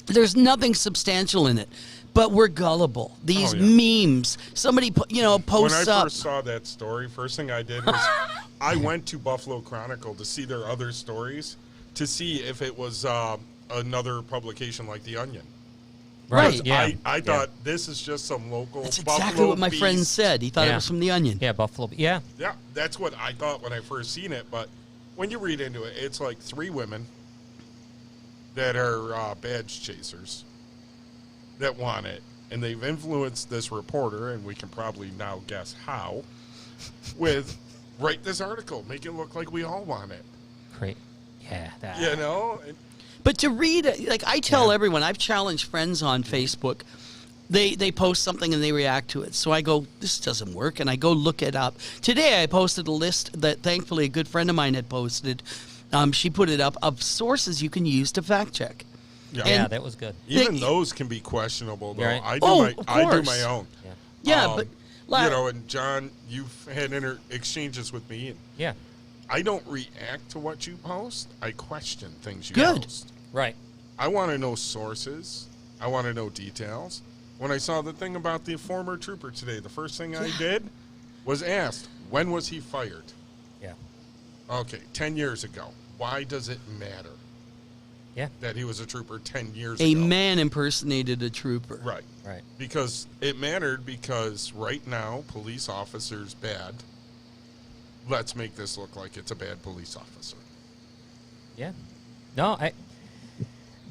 There's nothing substantial in it. But we're gullible. These memes. Somebody, posts When I up. first saw that story, first thing I did was I went to Buffalo Chronicle to see their other stories, to see if it was another publication like The Onion. Right. Because Yeah. I thought this is just some local That's Buffalo exactly what my friend beast. said. He thought it was from The Onion. Yeah, Buffalo. Yeah. Yeah, that's what I thought when I first seen it. But when you read into it, it's like 3 women that are badge chasers that want it. And they've influenced this reporter, and we can probably now guess how, with write this article, make it look like we all want it. Great. Yeah. That. You know? But to read, like I tell everyone, I've challenged friends on Facebook. They post something and they react to it. So I go, this doesn't work, and I go look it up. Today I posted a list that thankfully a good friend of mine had posted. She put it up of sources you can use to fact check. Yeah, Yeah, that was good. even those can be questionable, though. Right. I do of I do course. my own. Yeah. Yeah, but You know, and John, you've had exchanges with me, and Yeah. I don't react to what you post. I question things you Good. post. Right. I want to know sources. I want to know details. When I saw the thing about the former trooper today, the first thing I did was asked, when was he fired? Yeah. Okay, 10 years ago. Why does it matter Yeah. that he was a trooper 10 years a ago? man impersonated a trooper. Right. Right. Because it mattered because right now, police officers bad. Let's make this look like it's a bad police officer. Yeah. No,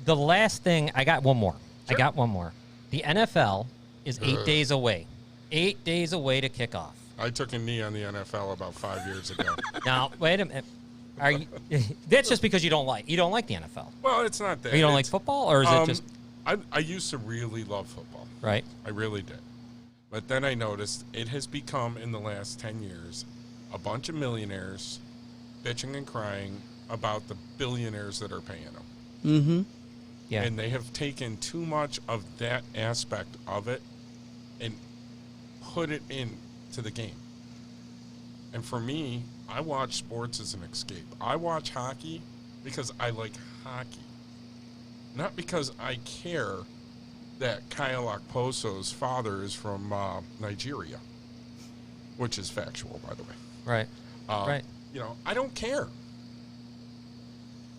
the last thing, I got one more. Sure. I got one more. The NFL is 8 days away. 8 days away to kick off. I took a knee on the NFL about 5 years ago. Now, wait a minute. Are you? That's just because you don't like the NFL. Well, it's not that. Or you don't like It's- football, or is it just I used to really love football. right? I really did. But then I noticed it has become, in the last 10 years, a bunch of millionaires bitching and crying about the billionaires that are paying them. Mm-hmm. Yeah. And they have taken too much of that aspect of it and put it into the game. And for me, I watch sports as an escape. I watch hockey because I like hockey. Not because I care that Kyle Okposo's father is from Nigeria, which is factual, by the way. Right. Right. You know, I don't care.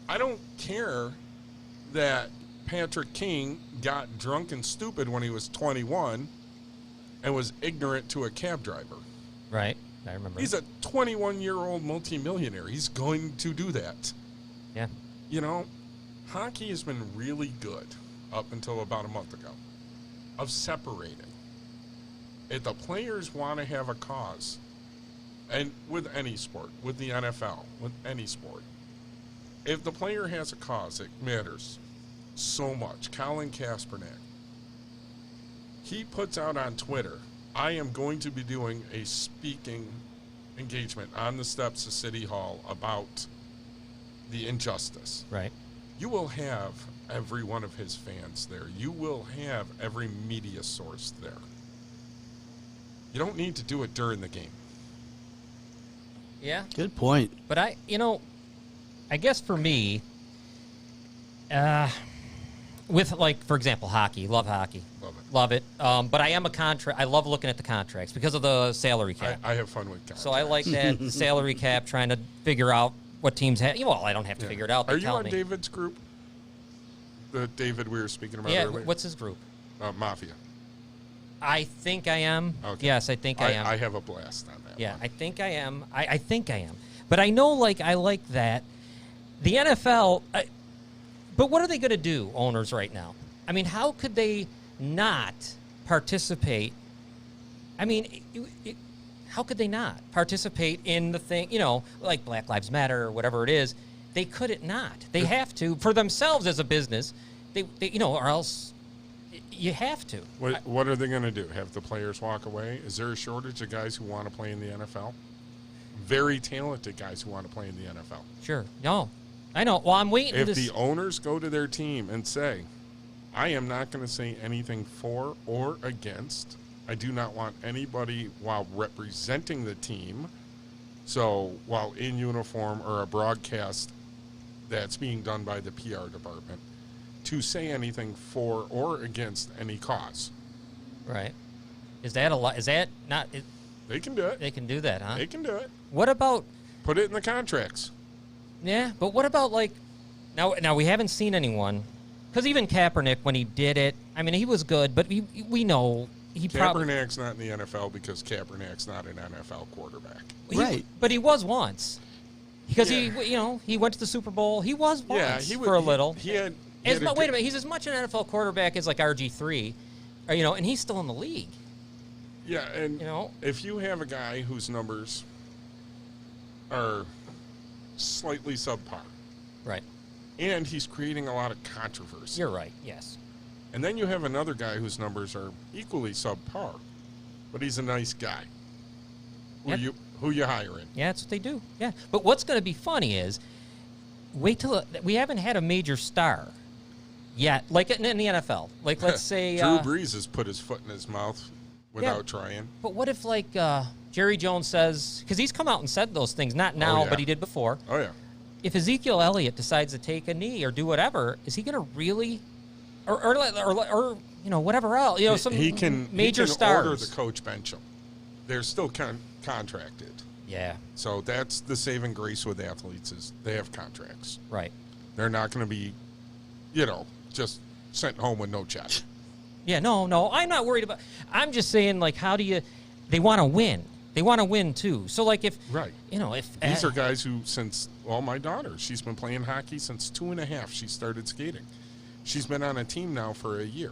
I don't care that Patrick King got drunk and stupid when he was 21 and was ignorant to a cab driver. Right. I remember. He's a 21-year-old multimillionaire. He's going to do that. Yeah. You know, hockey has been really good up until about a month ago of separating. If the players want to have a cause, and with any sport, with the NFL, with any sport, if the player has a cause, it matters so much. Colin Kaepernick, he puts out on Twitter, I am going to be doing a speaking engagement on the steps of City Hall about the injustice. Right. You will have every one of his fans there. You will have every media source there. You don't need to do it during the game. Yeah. Good point. But I guess for me, with like, for example, hockey, love hockey. Love it. Love it. But I am I love looking at the contracts because of the salary cap. I have fun with contracts. So I like that salary cap, trying to figure out what teams have. Well, I don't have to figure it out. They Are you tell on me. David's group? The David we were speaking about Yeah. earlier? What's his group? Mafia. I think I am. Okay. Yes, I think I am. I have a blast on that. Yeah, one. I think I am. I think I am. But I know, like, I like that. The NFL, but what are they going to do, owners, right now? I mean, how could they not participate? I mean, how could they not participate in the thing, like Black Lives Matter or whatever it is? They couldn't not. They have to, for themselves as a business, they or else You have to. What are they going to do? Have the players walk away? Is there a shortage of guys who want to play in the NFL? Very talented guys who want to play in the NFL. Sure. No, I know. Well, I'm waiting. If the owners go to their team and say, I am not going to say anything for or against. I do not want anybody while representing the team, so while in uniform or a broadcast that's being done by the PR department, to say anything for or against any cause. Right. Is that a lot? Is that not? They can do it. They can do that, huh? They can do it. What about? Put it in the contracts. Yeah, but what about like? Now we haven't seen anyone, because even Kaepernick when he did it, I mean he was good, but we know he probably Kaepernick's not in the NFL because Kaepernick's not an NFL quarterback. Right. But he was once, because Yeah. he went to the Super Bowl. He was once Yeah, he was, for a little. He had Wait a a minute, he's as much an NFL quarterback as like RG3, or, and he's still in the league. Yeah, and if you have a guy whose numbers are slightly subpar, Right. and he's creating a lot of controversy. You're right. Yes. And then you have another guy whose numbers are equally subpar, but he's a nice guy. Who you hiring? Yeah, that's what they do. Yeah. But what's going to be funny is, wait till we haven't had a major star yet, like in the NFL. Like, let's say Drew Brees has put his foot in his mouth without trying. But what if like Jerry Jones says, because he's come out and said those things, not now, yeah. but he did before. Oh yeah. If Ezekiel Elliott decides to take a knee or do whatever, is he going to really, or whatever else, some major stars? Order the coach bench him. They're still contracted. Yeah. So that's the saving grace with athletes is they have contracts. Right. They're not going to be, just sent home with no check. Yeah, no, I'm not worried about. I'm just saying, like, how do you? They want to win. They want to win too. So, like, if if these are guys who, my daughter, she's been playing hockey since 2.5. She started skating. She's been on a team now for a year.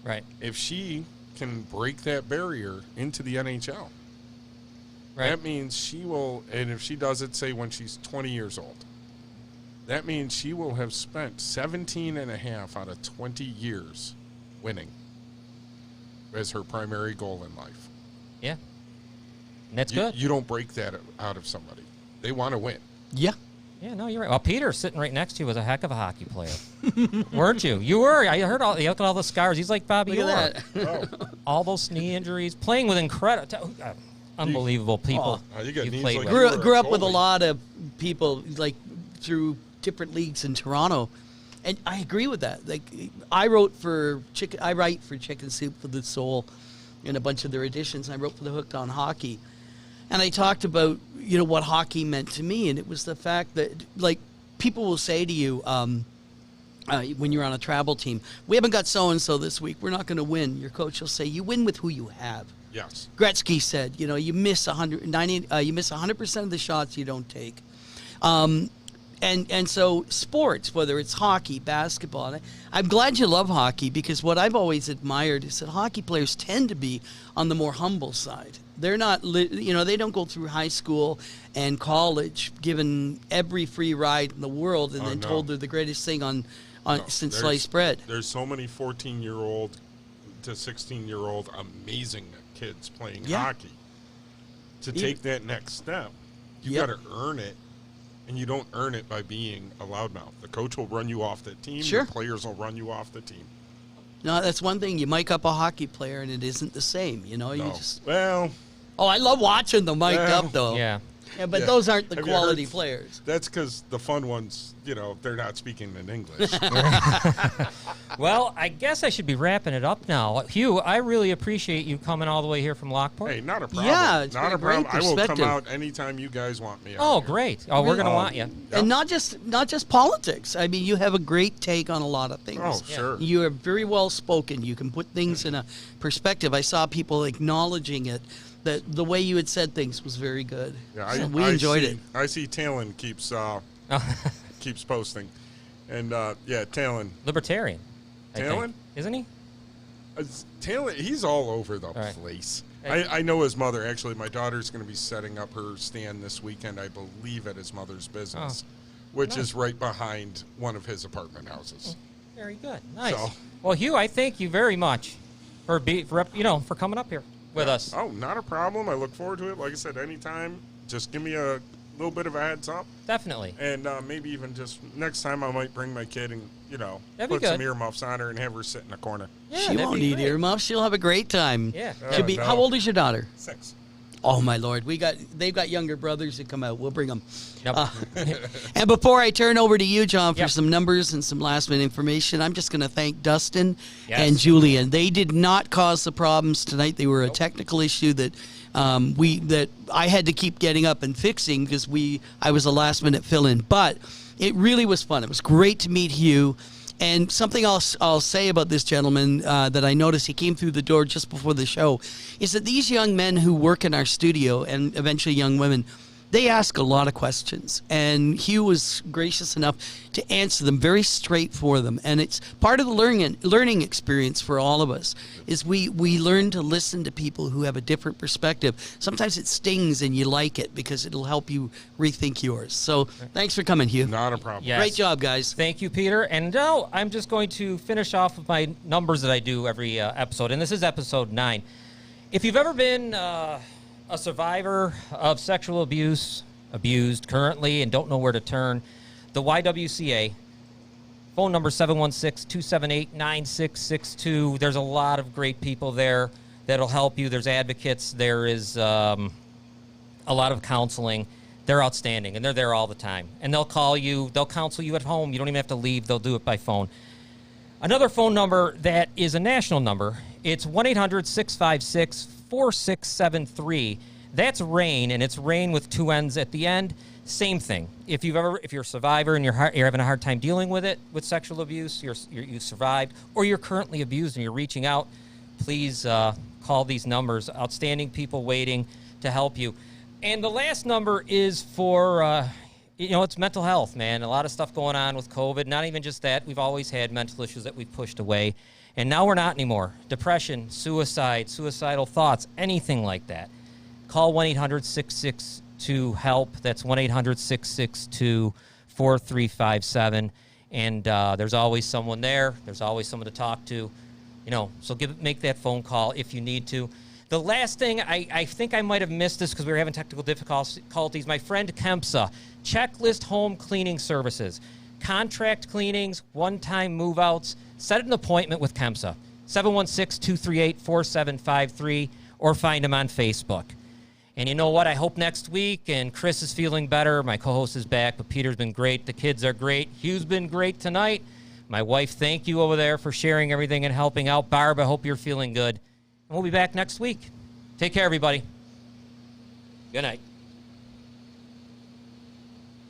Right. If she can break that barrier into the NHL, right. that means she will. And if she does it, say when she's 20 years old, that means she will have spent 17.5 out of 20 years winning as her primary goal in life. Yeah. And that's good. You don't break that out of somebody. They want to win. Yeah. Yeah, no, you're right. Well, Peter sitting right next to you was a heck of a hockey player. Weren't you? You were. I heard look at all the scars. He's like Bobby Look Orr. at that. Oh, All those knee injuries, playing with unbelievable people. you got you've knees played like with. Grew up with a goalie. lot of people like through different leagues in Toronto, and I agree with that. Like I write for Chicken Soup for the Soul, and a bunch of their editions. And I wrote for the Hooked on Hockey, and I talked about what hockey meant to me, and it was the fact that like people will say to you when you're on a travel team, we haven't got so and so this week, we're not going to win. Your coach will say, you win with who you have. Yes. Gretzky said, you miss 100% of the shots you don't take. And so sports, whether it's hockey, basketball, I'm glad you love hockey because what I've always admired is that hockey players tend to be on the more humble side. They're not, they don't go through high school and college given every free ride in the world and then told they're the greatest thing since sliced bread. There's so many 14-year-old to 16-year-old amazing kids playing hockey. To take that next step, you got to earn it. And you don't earn it by being a loudmouth. The coach will run you off the team. Sure. The players will run you off the team. No, that's one thing. You mic up a hockey player, and it isn't the same. You just. Well. Oh, I love watching them mic'd up, though. Yeah. Yeah, but those aren't the Have you quality heard- players. That's because the fun ones, they're not speaking in English. Well, I guess I should be wrapping it up now. Hugh, I really appreciate you coming all the way here from Lockport. Hey, not a problem. Yeah, it's not been a a great problem. I will come perspective. out anytime you guys want me out. Oh, here. great. Oh, we're going to want you. And not just politics. I mean, you have a great take on a lot of things. Oh, sure. You are very well spoken. You can put things in a perspective. I saw people acknowledging it. That the way you had said things was very good. Yeah, So we enjoyed it. I see Talon keeps posting. And, Talon. Libertarian. I think. Talon? Isn't he? Talon, he's all over the right. place. Hey. I know his mother. Actually, my daughter's going to be setting up her stand this weekend, I believe, at his mother's business, which nice. is right behind one of his apartment houses. Very good. Nice. So- Well, Hugh, I thank you very much for for coming up here with us. Oh, not a problem. I look forward to it. Like I said, anytime, just give me a little bit of a heads up. Definitely. And maybe even just next time I might bring my kid and, That'd be put some good. earmuffs on her and have her sit in a corner. Yeah, She that'd won't be need great. earmuffs. She'll have a great time. Yeah. She'll be. no. How old is your daughter? 6. Oh my Lord, they've got younger brothers that come out. We'll bring them. Yep. And before I turn over to you, John, for Yep. some numbers and some last minute information, I'm just going to thank Dustin Yes. and Julian. They did not cause the problems tonight. They were a technical issue that that I had to keep getting up and fixing because I was a last minute fill in. But it really was fun. It was great to meet Hugh. And something else I'll say about this gentleman that I noticed, he came through the door just before the show, is that these young men who work in our studio, and eventually young women, they ask a lot of questions. And Hugh was gracious enough to answer them very straight for them. And it's part of the learning experience for all of us, is we learn to listen to people who have a different perspective. Sometimes it stings and you like it because it'll help you rethink yours. So thanks for coming, Hugh. Not a problem. Yes. Great job, guys. Thank you, Peter. And now I'm just going to finish off with my numbers that I do every episode. And this is episode 9. If you've ever been a survivor of sexual abuse, abused currently, and don't know where to turn, the YWCA, phone number 716-278-9662. There's a lot of great people there that'll help you. There's advocates. There is a lot of counseling. They're outstanding, and they're there all the time. And they'll call you. They'll counsel you at home. You don't even have to leave. They'll do it by phone. Another phone number that is a national number, it's 1-800-656-4673. That's RAIN, and it's RAIN with 2 N's at the end. Same thing. If you're a survivor and you're having a hard time dealing with it, with sexual abuse, you survived, or you're currently abused and you're reaching out, please call these numbers. Outstanding people waiting to help you. And the last number is for, it's mental health, man. A lot of stuff going on with COVID. Not even just that. We've always had mental issues that we've pushed away. And now we're not anymore. Depression, suicide, suicidal thoughts, anything like that. Call 1-800-662-HELP. That's 1-800-662-4357. And there's always someone there. There's always someone to talk to. So make that phone call if you need to. The last thing, I think I might have missed this because we were having technical difficulties. My friend Kempsa, Checklist Home Cleaning Services. Contract cleanings, one-time move-outs. Set an appointment with Kempsa. 716-238-4753, or find him on Facebook. And you know what? I hope next week, and Chris is feeling better. My co-host is back, but Peter's been great. The kids are great. Hugh's been great tonight. My wife, thank you over there for sharing everything and helping out. Barb, I hope you're feeling good. And we'll be back next week. Take care, everybody. Good night.